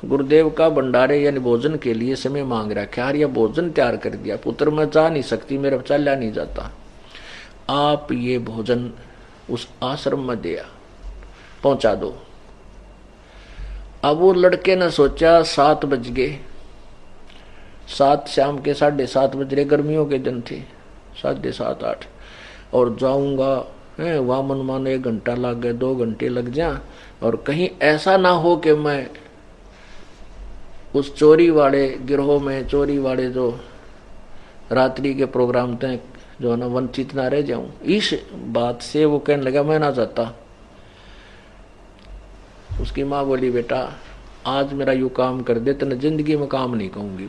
गुरुदेव का भंडारे यानी भोजन के लिए समय मांग रखा है, यह भोजन तैयार कर दिया। पुत्र मैं जा नहीं सकती, मेरा चला नहीं जाता, आप ये भोजन उस आश्रम में दिया पहुंचा दो। अब वो लड़के ने सोचा 7 बज गए, 7 शाम के 7:30 बज रहे, गर्मियों के दिन थे, 7:30 8, और जाऊंगा वहां मन मानो 1 घंटा लग गए, 2 घंटे लग जाए, और कहीं ऐसा ना हो कि मैं उस चोरी वाले गिरोह में, चोरी वाले जो रात्रि के प्रोग्राम तक जो है ना वंचित ना रह जाऊं। इस बात से वो कहने लगा मैं ना जाता। उसकी माँ बोली बेटा आज मेरा यू काम कर दे, तेने जिंदगी में काम नहीं कहूंगी,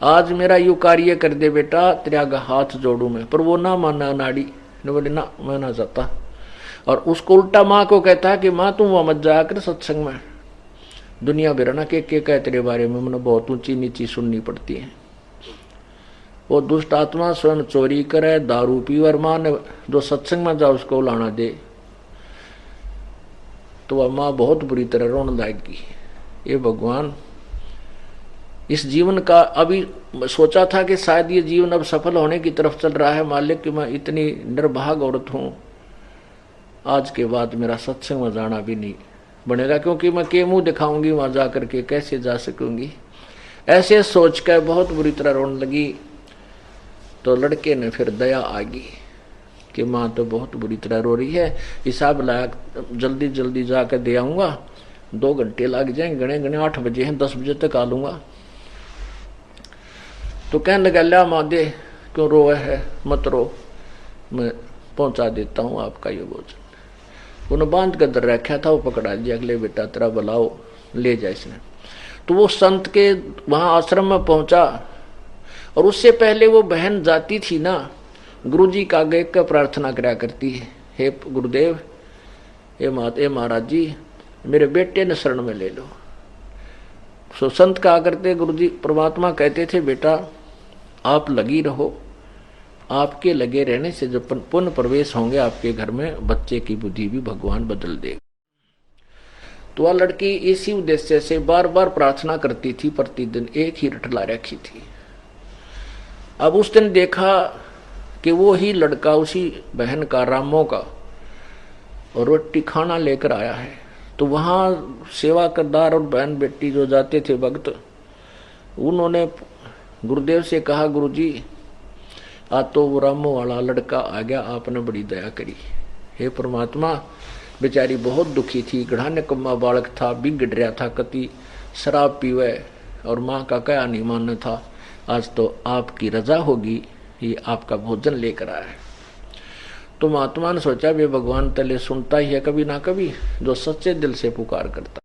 आज मेरा यू कार्य कर दे बेटा, तेरा हाथ जोड़ू मैं। पर वो ना माना नाड़ी ने, बोले ना मैं ना जाता। और उसको उल्टा माँ को कहता है कि माँ तुम वहां मत जाया कर सत्संग में, दुनिया भर ना के कह तेरे बारे में मैंने बहुत ऊंची नीची सुननी पड़ती है। वो दुष्ट आत्मा स्वयं चोरी करे, दारू पी, और माँ ने जो सत्संग में जाओ उसको लाना दे, तो वह माँ बहुत बुरी तरह रोने लगेगी। ये भगवान इस जीवन का अभी सोचा था कि शायद ये जीवन अब सफल होने की तरफ चल रहा है, मालिक कि मैं इतनी निर्भाग औरत हूं, आज के बाद मेरा सत्संग में जाना भी नहीं बनेगा, क्योंकि मैं के मुंह दिखाऊंगी वहां जाकर के, कैसे जा सकूंगी। ऐसे सोच कर बहुत बुरी तरह रोने लगी। तो लड़के ने फिर दया आ गई कि माँ तो बहुत बुरी तरह रो रही है, हिसाब लाया जल्दी जल्दी जाकर दे आऊंगा, 2 घंटे लग जाएंगे, गणे गणे 8 बजे हैं, 10 बजे तक आ लूंगा। तो कहने लगा ला माँ दे, क्यों रोए है, मत रो, मैं पहुंचा देता हूँ आपका ये भोजन। उन्हें बांध कर दर रखा था, वो पकड़ा दिया, अगले बेटा तेरा बुलाओ ले जाए इसने। तो वो संत के वहां आश्रम में पहुंचा, और उससे पहले वो बहन जाती थी ना, गुरुजी का आगे का प्रार्थना करा करती है, हे गुरुदेव, हे महाराज जी, मेरे बेटे ने शरण में ले लो। सो संत कहा करते, गुरुजी परमात्मा कहते थे बेटा आप लगी रहो, आपके लगे रहने से जो पुण्य प्रवेश होंगे आपके घर में, बच्चे की बुद्धि भी भगवान बदल देगा। तो वह लड़की इसी उद्देश्य से बार बार प्रार्थना करती थी, प्रतिदिन एक ही रट ला रखी थी। अब उस दिन देखा कि वो ही लड़का उसी बहन का, रामो का, रोटी खाना लेकर आया है। तो वहां सेवा करदार और बहन बेटी जो जाते थे भक्त, उन्होंने गुरुदेव से कहा गुरुजी आज तो वो रामो वाला लड़का आ गया, आपने बड़ी दया करी। हे परमात्मा, बेचारी बहुत दुखी थी, गढ़ा निकम्मा बालक था, बिगड़ रहा था, कति शराब पीवे और माँ का क्या नहीं मानना था। आज तो आपकी रजा होगी, ये आपका भोजन लेकर आया है। तो महात्मा ने सोचा वे भगवान तले सुनता ही है कभी ना कभी, जो सच्चे दिल से पुकार करता।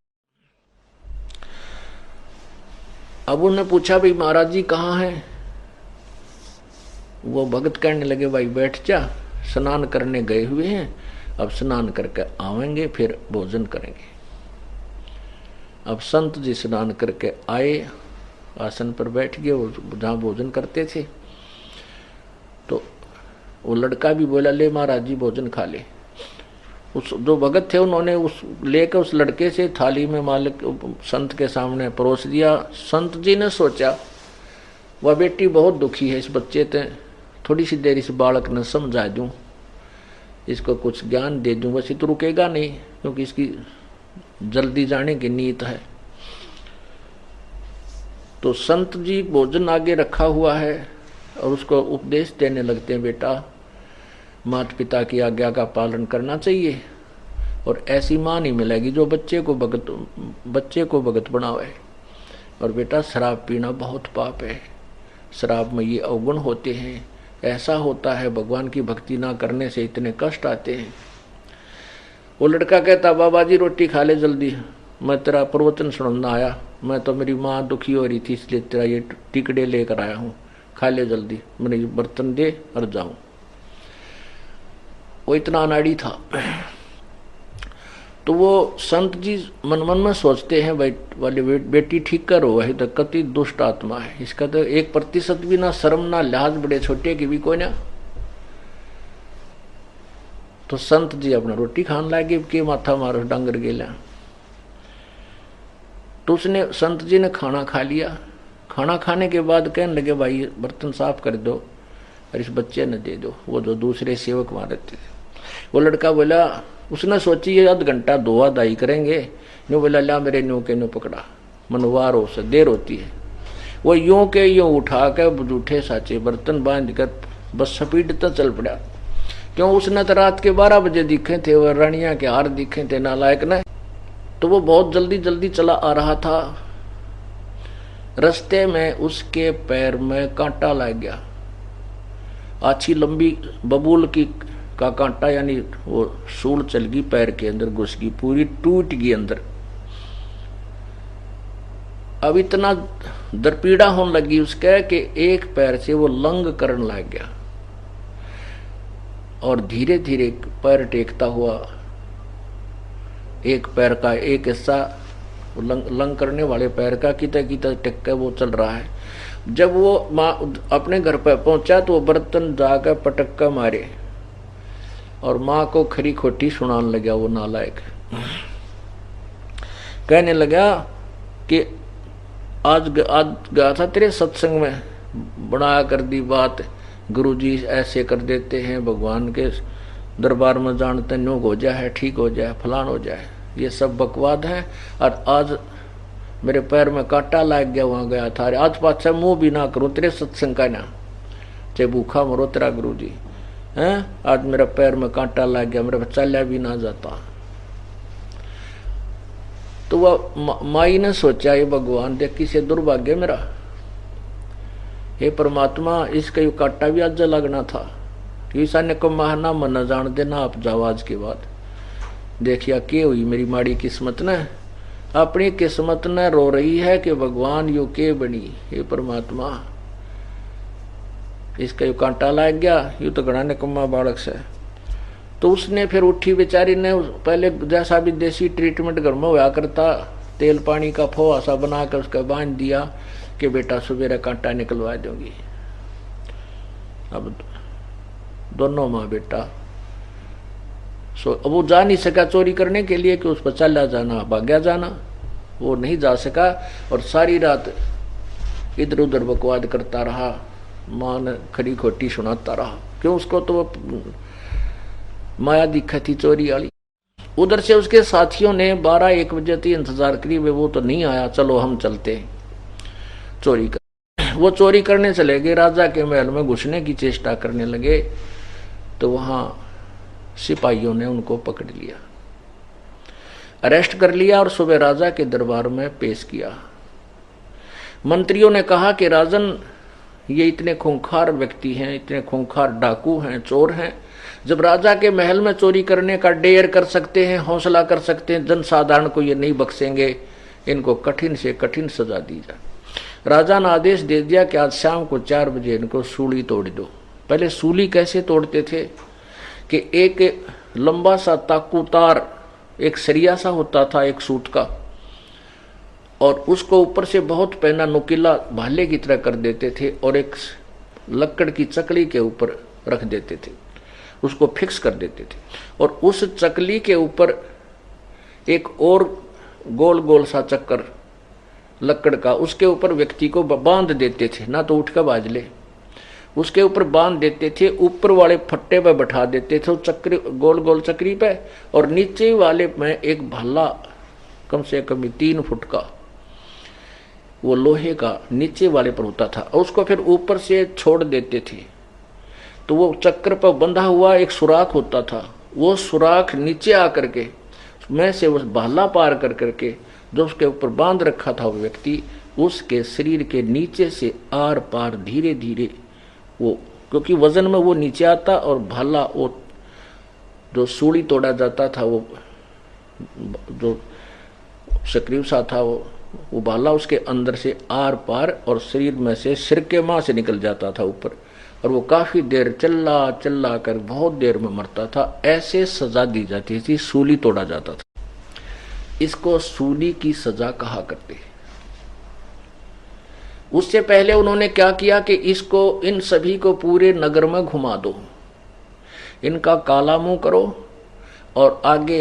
अब उन्होंने पूछा भाई महाराज जी कहाँ हैं? वो भगत कहने लगे भाई बैठ जा, स्नान करने गए हुए हैं, अब स्नान करके आवेंगे फिर भोजन करेंगे। अब संत जी स्नान करके आए, आसन पर बैठ गए जहाँ भोजन करते थे। तो वो लड़का भी बोला ले महाराज जी भोजन खा ले। उस जो भगत थे उन्होंने उस लेकर उस लड़के से थाली में मालिक संत के सामने परोस दिया। संत जी ने सोचा वह बेटी बहुत दुखी है, इस बच्चे ते थोड़ी सी देर इस बालक ने समझा दूं, इसको कुछ ज्ञान दे दूं, बस ये तो रुकेगा नहीं, क्योंकि इसकी जल्दी जाने की नीयत है। तो संत जी भोजन आगे रखा हुआ है और उसको उपदेश देने लगते हैं, बेटा माता पिता की आज्ञा का पालन करना चाहिए, और ऐसी माँ नहीं मिलेगी जो बच्चे को भगत बनावे। और बेटा शराब पीना बहुत पाप है, शराब में ये अवगुण होते हैं, ऐसा होता है, भगवान की भक्ति ना करने से इतने कष्ट आते हैं। वो लड़का कहता बाबा जी रोटी खा ले जल्दी, मैं तेरा प्रवचन सुनना आया, मैं तो मेरी माँ दुखी हो रही थी इसलिए तेरा ये टिकड़े लेकर आया हूँ, खा ले जल्दी, मेरे बर्तन दे और जाऊं। वो इतना अनाड़ी था। तो वो संत जी मन मन में सोचते हैं भाई वाली बेटी ठीक करो, वही तो कति दुष्ट आत्मा है, इसका तो 1% भी ना शर्म ना लिहाज, बड़े छोटे की भी कोई ना। तो संत जी अपना रोटी खान लागे के माथा मारो डांगर गेला। तो उसने संत जी ने खाना खा लिया। खाना खाने के बाद कहने लगे भाई बर्तन साफ कर दो और इस बच्चे ने दे दो, वो जो दूसरे सेवक वहां रहते थे। वो लड़का बोला, उसने सोची ये आध घंटा धोआ दाई करेंगे, न्यू बोला ला मेरे न्यू के न्यू पकड़ा, मनवार हो से देर होती है। वो यूं के यूं उठा के जूठे साचे बर्तन बांध कर बस स्पीड चल पड़ा। क्यों, उसने तो रात के 12 बजे दिखे थे, वह रानिया के हार दिखे थे नालायक ने। तो वो बहुत जल्दी जल्दी चला आ रहा था। रास्ते में उसके पैर में कांटा लग गया, अच्छी लंबी बबूल की का कांटा, यानी वो सूल चल गई पैर के अंदर, घुस गई, पूरी टूट गई अंदर। अब इतना दरपीड़ा होने लगी उसके कि एक पैर से वो लंग करने लग गया, और धीरे धीरे पैर टेकता हुआ एक पैर का एक हिस्सा लंग करने वाले पैर का किता किता टेक के वो चल रहा है। जब वो माँ अपने घर पर पहुंचा तो वो बर्तन जाकर पटक्का मारे और माँ को खरी खोटी सुनाने लगा। वो नालायक कहने लगा कि आज गया था तेरे सत्संग में, बनाया कर दी बात, गुरुजी ऐसे कर देते हैं, भगवान के दरबार में जानते न्यों हो जाए, ठीक हो जाए, फलान हो जाए, ये सब बकवाद है। और आज मेरे पैर में कांटा लग गया, वहां गया था, आज पाछा मुंह भी ना करूं तेरे सत्संग का ना, चाहे भूखा मरो तेरा गुरुजी हैं, आज मेरा पैर में कांटा लग गया, मेरा चला भी ना जाता। तो वह माई ने सोचा, ये भगवान देख किसे दुर्भाग्य मेरा, हे परमात्मा इसका यू कांटा भी आज लगना था, ईसा ने को माहना मन जान देना आप जाओ आज के बाद। देखिया के हुई मेरी माड़ी किस्मत ने, अपनी किस्मत ने रो रही है कि भगवान यू के बनी, हे परमात्मा इसका यू कांटा लग गया, यू तो घना निकम्मा बालक से। तो उसने फिर उठी बेचारी ने, पहले जैसा भी देसी ट्रीटमेंट घर में हुआ करता, तेल पानी का फोआ सा बना कर उसका बांध दिया कि बेटा सवेरे कांटा निकलवा दूंगी। अब दोनों माँ बेटा वो जा नहीं सका चोरी करने के लिए कि उस पर चला जाना, भाग्या जाना, वो नहीं जा सका और सारी रात इधर उधर बकवाद करता रहा, माँ ने खड़ी खोटी सुनाता रहा, क्यों उसको तो वो माया दिखा थी चोरी वाली। उधर से उसके साथियों ने 12-1 बजे तक इंतजार करी, वो तो नहीं आया, चलो हम चलते चोरी कर। वो चोरी करने चले गए, राजा के महल में घुसने की चेष्टा करने लगे, तो वहां सिपाहियों ने उनको पकड़ लिया, अरेस्ट कर लिया और सुबह राजा के दरबार में पेश किया। मंत्रियों ने कहा कि राजन ये इतने खूंखार व्यक्ति हैं, इतने खूंखार डाकू हैं, चोर हैं, जब राजा के महल में चोरी करने का डेयर कर सकते हैं, हौसला कर सकते हैं, जनसाधारण को ये नहीं बख्शेंगे, इनको कठिन से कठिन सजा दी जाए। राजा ने आदेश दे दिया कि आज शाम को 4 बजे इनको सूली तोड़ दो। पहले सूली कैसे तोड़ते थे कि एक लंबा सा ताकू तार, एक सरिया सा होता था एक सूत का, और उसको ऊपर से बहुत पैना नुकीला भाले की तरह कर देते थे और एक लकड़ की चकली के ऊपर रख देते थे, उसको फिक्स कर देते थे, और उस चकली के ऊपर एक और गोल गोल सा चक्कर लकड़ का, उसके ऊपर व्यक्ति को बांध देते थे, ना तो उठ कर बाज ले, उसके ऊपर बांध देते थे, ऊपर वाले फट्टे पे बैठा देते थे चक्री, गोल गोल चक्री पे, और नीचे वाले में एक भल्ला कम से कम 3 फुट का वो लोहे का नीचे वाले पर होता था, और उसको फिर ऊपर से छोड़ देते थे। तो वो चक्र पर बंधा हुआ एक सुराख होता था, वो सुराख नीचे आकर के में से उस भाला पार कर करके जो उसके ऊपर बांध रखा था वो व्यक्ति, उसके शरीर के नीचे से आर पार धीरे धीरे वो, क्योंकि वजन में वो नीचे आता और भाला वो जो सूली तोड़ा जाता था, वो जो सक्रिय सा था वो भाला उसके अंदर से आर पार और शरीर में से सिर के मां से निकल जाता था ऊपर, और वो काफी देर चिल्ला चिल्ला कर बहुत देर में मरता था। ऐसे सजा दी जाती थी, सूली तोड़ा जाता था। इसको सूली की सजा कहा करते। उससे पहले उन्होंने क्या किया कि इसको, इन सभी को पूरे नगर में घुमा दो, इनका काला मुंह करो, और आगे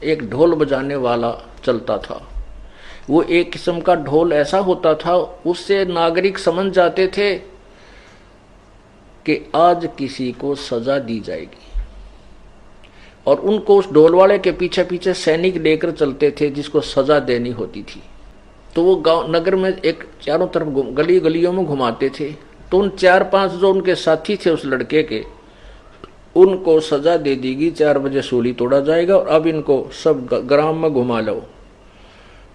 एक ढोल बजाने वाला चलता था। वो एक किस्म का ढोल ऐसा होता था, उससे नागरिक समझ जाते थे कि आज किसी को सजा दी जाएगी, और उनको उस ढोल वाले के पीछे पीछे सैनिक लेकर चलते थे जिसको सजा देनी होती थी। तो वो गांव नगर में एक चारों तरफ गली गलियों में घुमाते थे। तो उन 4-5 जो उनके साथी थे उस लड़के के, उनको सजा दे देगी, 4 बजे सूली तोड़ा जाएगा और अब इनको सब ग्राम में घुमा लो।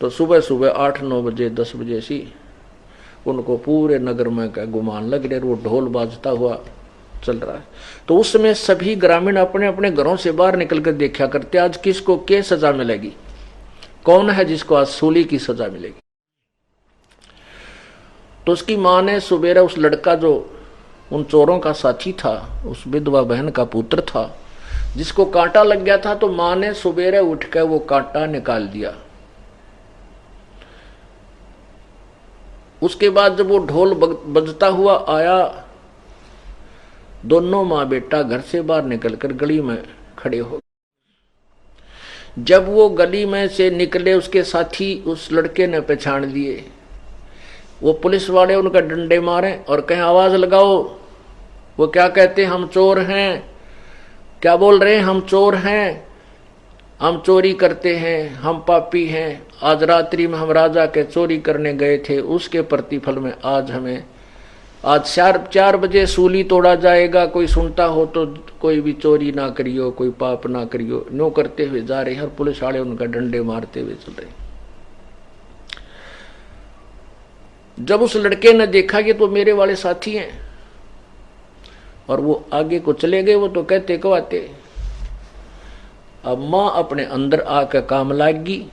तो सुबह सुबह 8-9 बजे 10 बजे सी उनको पूरे नगर में का गुमान लग रहे, वो ढोल बाजता हुआ चल रहा है। तो उस समय सभी ग्रामीण अपने अपने घरों से बाहर निकल कर देखा करते आज किसको क्या सजा मिलेगी, कौन है जिसको आज सूली की सजा मिलेगी। तो उसकी मां ने सुबेरा उस लड़का जो उन चोरों का साथी था, उस विधवा बहन का पुत्र था जिसको कांटा लग गया था, तो मां ने सुबेरे उठकर वो कांटा निकाल दिया। उसके बाद जब वो ढोल बजता हुआ आया, दोनों मां बेटा घर से बाहर निकलकर गली में खड़े हो गए। जब वो गली में से निकले उसके साथी उस लड़के ने पहचान लिए। वो पुलिस वाले उनका डंडे मारे और कहें आवाज लगाओ। वो क्या कहते, हम चोर हैं। क्या बोल रहे हैं, हम चोर हैं, हम चोरी करते हैं, हम पापी हैं। आज रात्रि में हम राजा के चोरी करने गए थे, उसके प्रतिफल में आज 4 बजे सूली तोड़ा जाएगा। कोई सुनता हो तो कोई भी चोरी ना करियो, कोई पाप ना करियो। नो करते हुए जा रहे हैं और पुलिस वाले उनका डंडे मारते हुए चल रहे। जब उस लड़के ने देखा कि तो मेरे वाले साथी हैं और वो आगे को चले गए, वो तो कहते कहते अब मां अपने अंदर आकर काम लागी।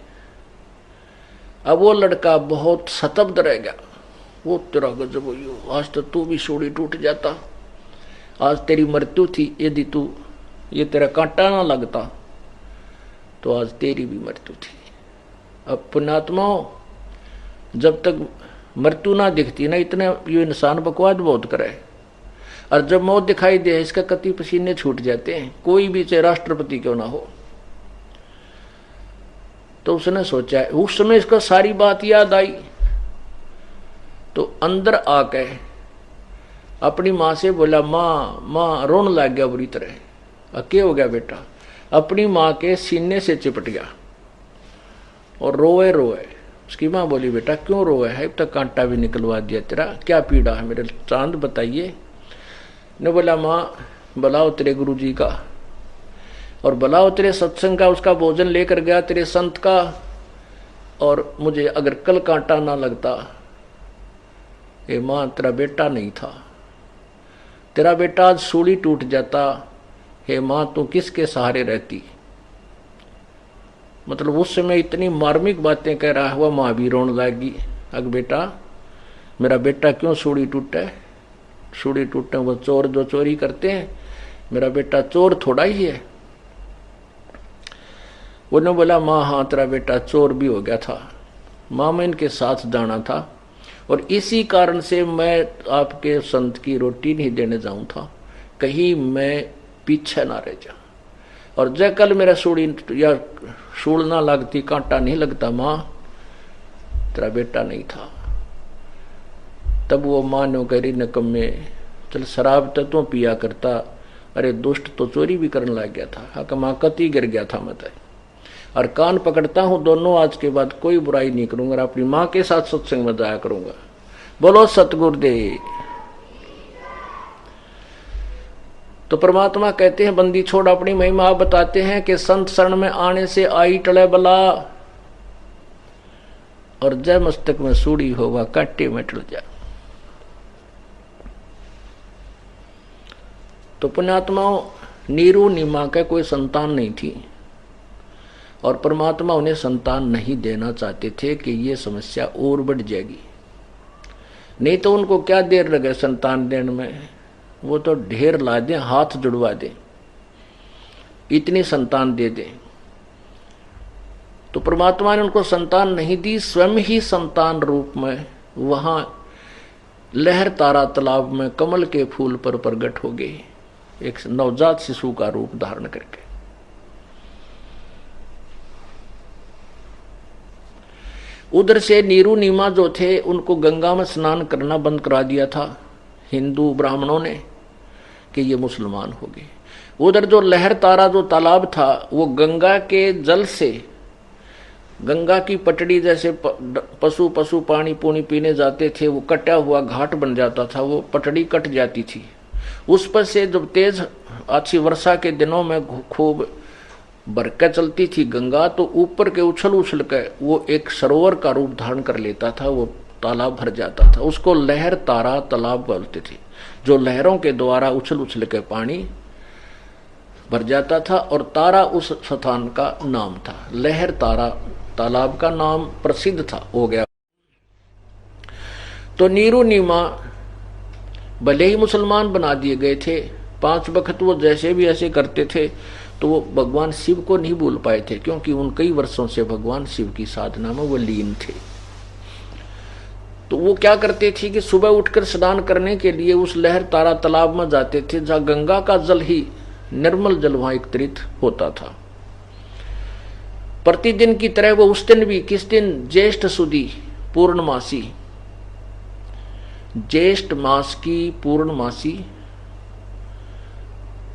अब वो लड़का बहुत सतब्ध रह गया। वो तेरा गजब हो, आज तो तू भी सूली टूट जाता, आज तेरी मृत्यु थी। यदि तू ये तेरा कांटा ना लगता तो आज तेरी भी मृत्यु थी। अब पुण्यात्माओं, जब तक मृत्यु ना दिखती ना, इतने ये इंसान बकवास बहुत करे, और जब मौत दिखाई दे इसका कति पसीने छूट जाते हैं, कोई भी चाहे राष्ट्रपति क्यों ना हो। तो उसने सोचा, उस समय इसको सारी बात याद आई, तो अंदर आके अपनी मां से बोला, मां रोने लग गया बुरी तरह। क्या हो गया बेटा? अपनी मां के सीने से चिपट गया और रोए। उसकी मां बोली, बेटा क्यों रोए है? अब तक कांटा भी निकलवा दिया तेरा, क्या पीड़ा है मेरे चांद बताइए। ने बोला, मां बुलाओ तेरे गुरुजी का और बुलाओ तेरे सत्संग का, उसका भोजन लेकर गया तेरे संत का। और मुझे अगर कल कांटा ना लगता, ये मां तेरा बेटा नहीं था, तेरा बेटा आज सूली टूट जाता। हे मां, तू किसके सहारे रहती? मतलब उस समय इतनी मार्मिक बातें कह रहा हुआ, मां भी रोने लगी। अग बेटा, मेरा बेटा क्यों सूली टूटे? सूली टूटने वो चोर जो चोरी करते हैं, मेरा बेटा चोर थोड़ा ही है। उन्होंने बोला, मां हाँ तेरा बेटा चोर भी हो गया था, मां मैं इनके साथ जाना था और इसी कारण से मैं आपके संत की रोटी नहीं देने जाऊं था, कहीं मैं पीछे ना रह जाऊं। और जय कल मेरा सूली या सूल ना लगती, कांटा नहीं लगता, मां तेरा बेटा नहीं था। तब वो मां ने करी, नकम्मे चल शराब तो तू पिया करता, अरे दुष्ट तो चोरी भी करने लग गया था। हाँ मां कति गिर गया था मैं, और कान पकड़ता हूं दोनों, आज के बाद कोई बुराई नहीं करूंगा और अपनी मां के साथ सत्संग में जाया करूंगा। बोलो सतगुरुदेव। तो परमात्मा कहते हैं, बंदी छोड़ अपनी महिमा। बताते हैं कि संत शरण में आने से आई टले बला, और जय मस्तक में सूड़ी होगा कांटे में टल जा। तो पुण्यात्माओं, नीरू नीमा का कोई संतान नहीं थी और परमात्मा उन्हें संतान नहीं देना चाहते थे कि ये समस्या और बढ़ जाएगी। नहीं तो उनको क्या देर लगे संतान देने में, वो तो ढेर ला दे, हाथ जुड़वा दे, इतनी संतान दे दे। तो परमात्मा ने उनको संतान नहीं दी, स्वयं ही संतान रूप में वहां लहर तारा तालाब में कमल के फूल पर प्रकट हो गए, एक नवजात शिशु का रूप धारण करके। उधर से नीरू नीमा जो थे उनको गंगा में स्नान करना बंद करा दिया था हिंदू ब्राह्मणों ने कि ये मुसलमान हो गए। उधर जो लहर तारा जो तालाब था वो गंगा के जल से, गंगा की पटड़ी जैसे पशु पानी पूनी पीने जाते थे, वो कटा हुआ घाट बन जाता था, वो पटड़ी कट जाती थी। उस पर से जब तेज अच्छी वर्षा के दिनों में खूब बरके चलती थी गंगा, तो ऊपर के उछल उछल के वो एक सरोवर का रूप धारण कर लेता था। वो तालाब भर जाता था। उसको लहर तारा तालाब बोलते थे, जो लहरों के द्वारा उछल उछल के पानी भर जाता था, और तारा उस स्थान का नाम था। लहर तारा तालाब का नाम प्रसिद्ध था, हो गया। तो नीरू नीमा भले ही मुसलमान बना दिए गए थे, 5 वक्त वो जैसे भी ऐसे करते थे, तो वो भगवान शिव को नहीं भूल पाए थे, क्योंकि उन कई वर्षों से भगवान शिव की साधना में वो लीन थे। तो वो क्या करते थे कि सुबह उठकर स्नान करने के लिए उस लहर तारा तालाब में जाते थे, जहां गंगा का जल ही निर्मल जल वहां एकत्रित होता था। प्रतिदिन की तरह वो उस दिन भी, किस दिन, ज्येष्ठ सुदी पूर्णमासी, ज्येष्ठ मास की पूर्णमासी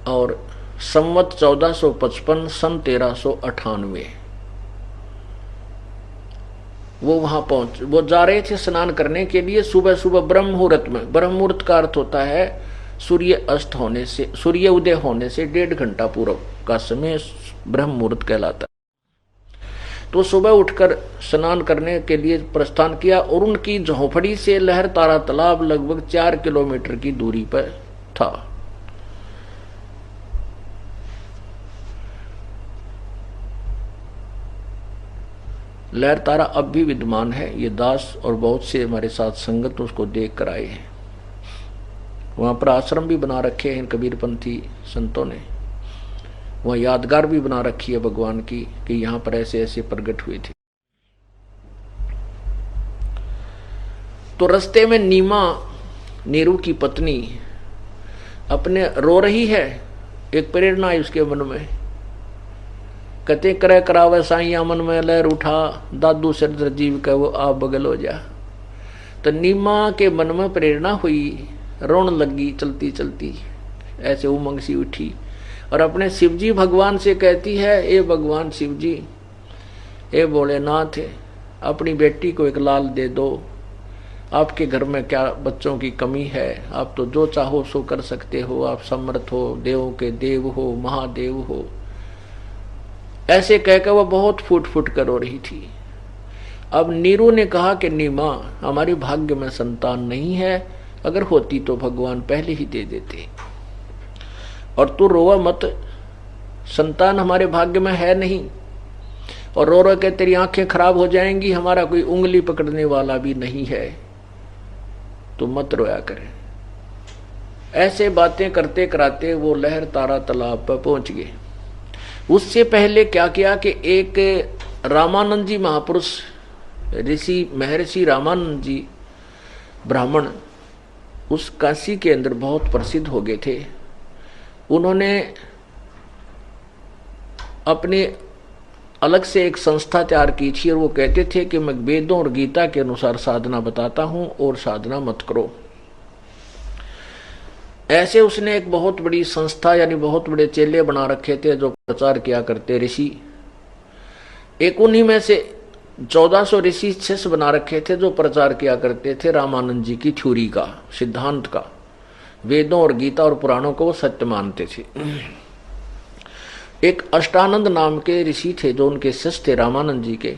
और संवत 1455 सन 1398 वो वहां वो जा रहे थे स्नान करने के लिए सुबह सुबह ब्रह्म मुहूर्त में। ब्रह्म मुहूर्त का अर्थ होता है सूर्य अस्त होने से, सूर्य उदय होने से 1.5 घंटा पूर्व का समय ब्रह्म मुहूर्त कहलाता है। तो सुबह उठकर स्नान करने के लिए प्रस्थान किया, और उनकी झोंपड़ी से लहर तारा तालाब लगभग 4 किलोमीटर की दूरी पर था। लहर तारा अब भी विद्यमान है। ये दास और बहुत से हमारे साथ संगत उसको देख कर आए हैं। वहां पर आश्रम भी बना रखे हैं कबीरपंथी संतों ने। वहां यादगार भी बना रखी है भगवान की कि यहां पर ऐसे ऐसे प्रकट हुए थे। तो रास्ते में नीमा, नीरू की पत्नी, अपने रो रही है। एक प्रेरणा है उसके मन में, कते करे करावे साइया मन में लहर उठा, दादू सिर जीव का वो आप बगल हो जा। तो नीमा के मन में प्रेरणा हुई, रोन लगी चलती चलती, ऐसे उमंग सी उठी और अपने शिवजी भगवान से कहती है, ए भगवान शिवजी, ए भोलेनाथ, अपनी बेटी को एक लाल दे दो। आपके घर में क्या बच्चों की कमी है? आप तो जो चाहो सो कर सकते हो, आप समर्थ हो, देवों के देव हो, महादेव हो। ऐसे कहकर वह बहुत फूट फूट कर रो रही थी। अब नीरू ने कहा कि नीमा, हमारी भाग्य में संतान नहीं है, अगर होती तो भगवान पहले ही दे देते, और तू रोवा मत, संतान हमारे भाग्य में है नहीं, और रो रो के तेरी आंखें खराब हो जाएंगी, हमारा कोई उंगली पकड़ने वाला भी नहीं है, तो मत रोया करे। ऐसे बातें करते कराते वो लहर तारा तालाब पर पहुंच गए। उससे पहले क्या किया कि एक रामानंद जी महापुरुष, ऋषि महर्षि रामानंद जी ब्राह्मण, उस काशी के अंदर बहुत प्रसिद्ध हो गए थे। उन्होंने अपने अलग से एक संस्था तैयार की थी, और वो कहते थे कि मैं वेदों और गीता के अनुसार साधना बताता हूं और साधना मत करो। ऐसे उसने एक बहुत बड़ी संस्था, यानी बहुत बड़े चेले बना रखे थे जो प्रचार किया करते ऋषि। एक उन्हीं में से 1400 ऋषि शिष्य बना रखे थे जो प्रचार किया करते थे रामानंद जी की थ्योरी का, सिद्धांत का। वेदों और गीता और पुराणों को वो सत्य मानते थे। एक अष्टानंद नाम के ऋषि थे जो उनके शिष्य थे रामानंद जी के।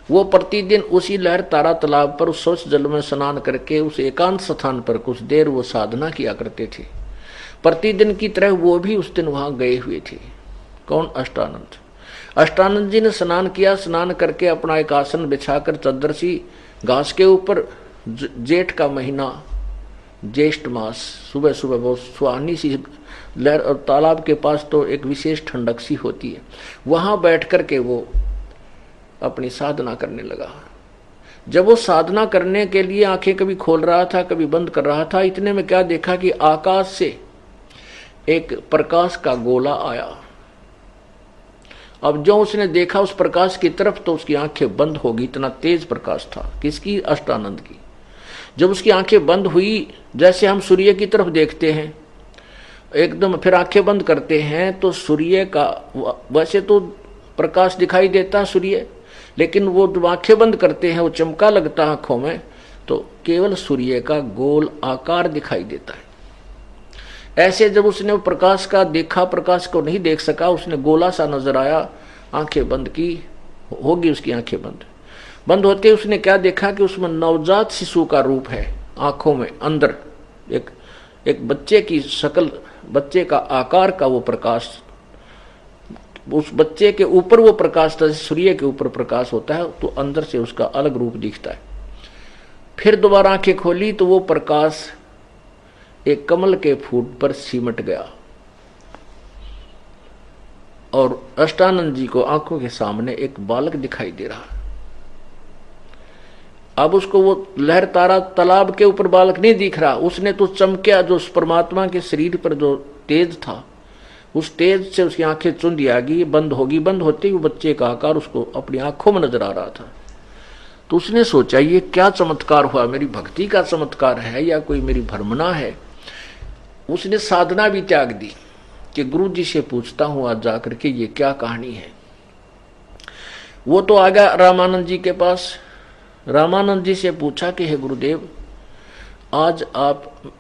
वो प्रतिदिन उसी लहर तारा तालाब पर उस स्वच्छ जल में स्नान करके उस एकांत स्थान पर कुछ देर वो साधना किया करते थे। प्रतिदिन की तरह वो भी उस दिन वहां गए हुए थे। कौन? अष्टानंद। अष्टानंद जी ने स्नान किया। स्नान करके अपना एक आसन बिछाकर चद्दर सी घास के ऊपर, जेठ का महीना, ज्येष्ठ मास, सुबह सुबह बहुत सुहानी सी लहर, और तालाब के पास तो एक विशेष ठंडक सी होती है, वहां बैठ करके वो अपनी साधना करने लगा। जब वो साधना करने के लिए आंखें कभी खोल रहा था कभी बंद कर रहा था, इतने में क्या देखा कि आकाश से एक प्रकाश का गोला आया। अब जो उसने देखा उस प्रकाश की तरफ तो उसकी आंखें बंद हो गई, इतना तेज प्रकाश था। किसकी? अष्टानंद की। जब उसकी आंखें बंद हुई, जैसे हम सूर्य की तरफ देखते हैं एकदम, फिर आंखें बंद करते हैं तो सूर्य का वैसे तो प्रकाश दिखाई देता सूर्य, लेकिन वो जब आंखें बंद करते हैं वो चमका लगता है आंखों में, तो केवल सूर्य का गोल आकार दिखाई देता है। ऐसे जब उसने वो प्रकाश का देखा, प्रकाश को नहीं देख सका, उसने गोला सा नजर आया, आंखें बंद की, होगी उसकी आंखें बंद। बंद होते उसने क्या देखा कि उसमें नवजात शिशु का रूप है, आंखों में अंदर एक बच्चे की शक्ल, बच्चे का आकार का वो प्रकाश, उस बच्चे के ऊपर वो प्रकाश था, सूर्य के ऊपर प्रकाश होता है, तो अंदर से उसका अलग रूप दिखता है। फिर दोबारा आंखें खोली तो वो प्रकाश एक कमल के फूल पर सिमट गया और अष्टानंद जी को आंखों के सामने एक बालक दिखाई दे रहा। अब उसको वो लहर तारा तालाब के ऊपर बालक नहीं दिख रहा, उसने तो चमकिया जो उस परमात्मा के शरीर पर जो तेज था, उस तेज से उसकी आंखें चुंधी आ गई, बंद होगी। बंद होते ही बच्चे का आकार उसको अपनी आंखों में नजर आ रहा था। तो उसने सोचा ये क्या चमत्कार हुआ, मेरी भक्ति का चमत्कार है या कोई मेरी भ्रमणा है। उसने साधना भी त्याग दी कि गुरु जी से पूछता हूं आज जाकर के ये क्या कहानी है। वो तो आ गया रामानंद जी के पास। रामानंद जी से पूछा कि हे गुरुदेव, आज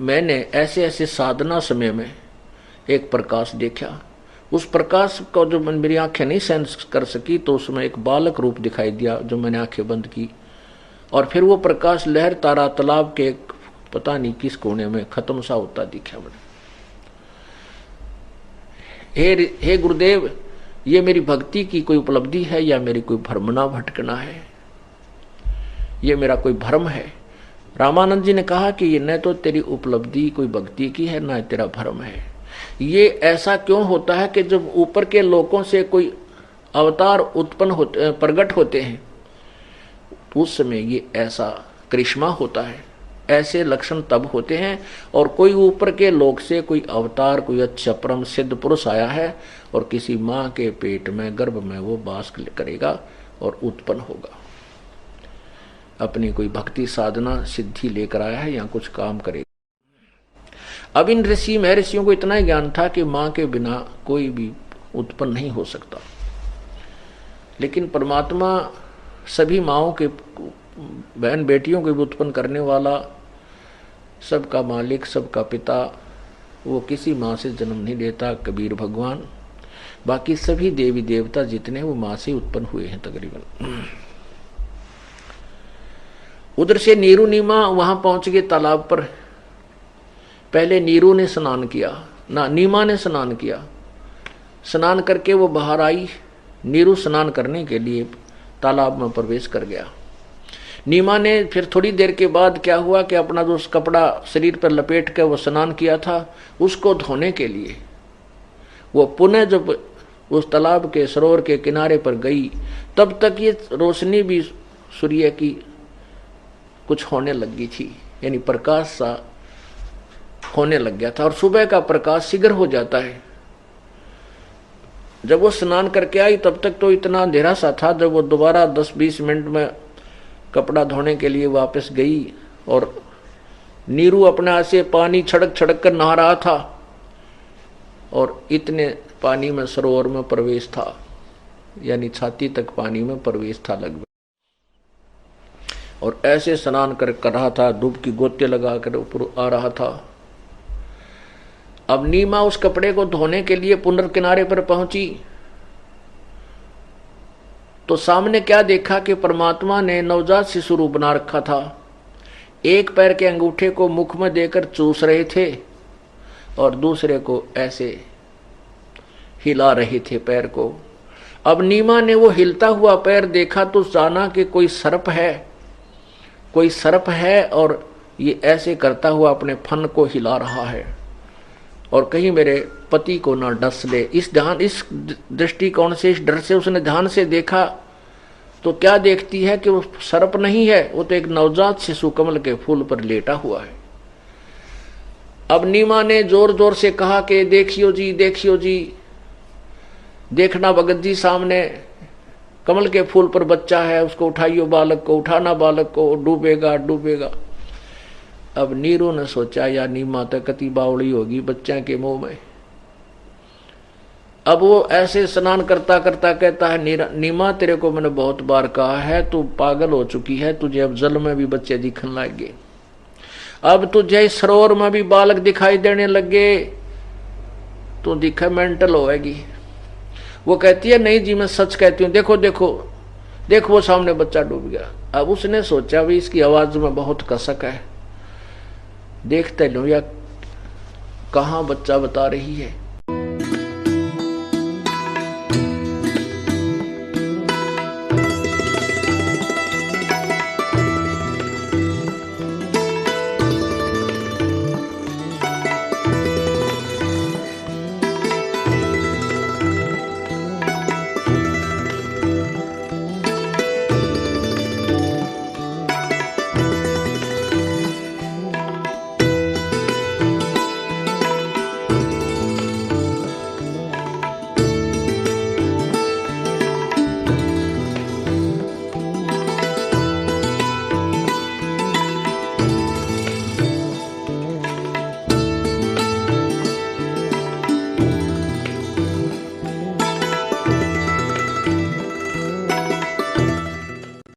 मैंने ऐसे ऐसे साधना समय में एक प्रकाश देखा, उस प्रकाश को जो मेरी आंखें नहीं सहन कर सकी तो उसमें एक बालक रूप दिखाई दिया जो मैंने आंखें बंद की, और फिर वो प्रकाश लहर तारा तालाब के पता नहीं किस कोने में खत्म सा होता दिखा मुझे। हे गुरुदेव, ये मेरी भक्ति की कोई उपलब्धि है या मेरी कोई भ्रमणा भटकना है, ये मेरा कोई भ्रम है। रामानंद जी ने कहा कि ये न तो तेरी उपलब्धि कोई भक्ति की है न तेरा भ्रम है। ये ऐसा क्यों होता है कि जब ऊपर के लोगों से कोई अवतार उत्पन्न होते प्रकट होते हैं उस समय ये ऐसा करिश्मा होता है, ऐसे लक्षण तब होते हैं। और कोई ऊपर के लोक से कोई अवतार, कोई अच्छा परम सिद्ध पुरुष आया है और किसी माँ के पेट में गर्भ में वो वास करेगा और उत्पन्न होगा, अपनी कोई भक्ति साधना सिद्धि लेकर आया है या कुछ काम करेगा। अब इन ऋषियों को इतना ही ज्ञान था कि माँ के बिना कोई भी उत्पन्न नहीं हो सकता, लेकिन परमात्मा सभी माँओं के बहन बेटियों को भी उत्पन्न करने वाला, सबका मालिक, सबका पिता, वो किसी माँ से जन्म नहीं लेता। कबीर भगवान, बाकी सभी देवी देवता जितने वो माँ से उत्पन्न हुए हैं तकरीबन। उधर से नीरू नीमा वहां पहुंच गए तालाब पर। पहले नीरू ने स्नान किया, नीमा ने स्नान किया। स्नान करके वो बाहर आई। नीरू स्नान करने के लिए तालाब में प्रवेश कर गया। नीमा ने फिर थोड़ी देर के बाद क्या हुआ कि अपना जो कपड़ा शरीर पर लपेट कर वो स्नान किया था उसको धोने के लिए वो पुनः जब उस तालाब के सरोवर के किनारे पर गई, तब तक ये रोशनी भी सूर्य की कुछ होने लगी थी, यानी प्रकाश सा होने लग गया था। और सुबह का प्रकाश शीघ्र हो जाता है। जब वो स्नान करके आई तब तक तो इतना अंधेरा सा था। जब वो दोबारा 10-20 मिनट में कपड़ा धोने के लिए वापस गई और नीरू अपने हाथ से पानी छड़क छड़क कर नहा रहा था और इतने पानी में सरोवर में प्रवेश था, यानी छाती तक पानी में प्रवेश था लगभग। और ऐसे स्नान कर रहा था, डूबकी गोते लगा कर ऊपर आ रहा था। अब नीमा उस कपड़े को धोने के लिए पुनर्किनारे पर पहुंची तो सामने क्या देखा कि परमात्मा ने नवजात शिशु रूप बना रखा था। एक पैर के अंगूठे को मुख में देकर चूस रहे थे और दूसरे को ऐसे हिला रहे थे पैर को। अब नीमा ने वो हिलता हुआ पैर देखा तो जाना कि कोई सर्प है और ये ऐसे करता हुआ अपने फन को हिला रहा है और कहीं मेरे पति को ना डस ले। इस दृष्टिकोण से, इस डर से उसने ध्यान से देखा तो क्या देखती है कि वो सर्प नहीं है, वो तो एक नवजात शिशु कमल के फूल पर लेटा हुआ है। अब नीमा ने जोर जोर से कहा कि देखियो जी, देखना भगत जी, सामने कमल के फूल पर बच्चा है, उसको उठाइयो, बालक को उठाना, बालक को डूबेगा। अब नीरू ने सोचा या नीमा तो कति बावड़ी होगी बच्चे के मुंह में। अब वो ऐसे स्नान करता कहता है, नीमा तेरे को मैंने बहुत बार कहा है तू पागल हो चुकी है, तुझे अब जल में भी बच्चे दिखने लगे, अब तुझे सरोवर में भी बालक दिखाई देने लगे, तू दिखा मेंटल होएगी। वो कहती है नहीं जी मैं सच कहती हूँ, देखो देख वो सामने बच्चा डूब गया। अब उसने सोचा भी इसकी आवाज में बहुत कसक है, देखते लो या कहाँ बच्चा बता रही है।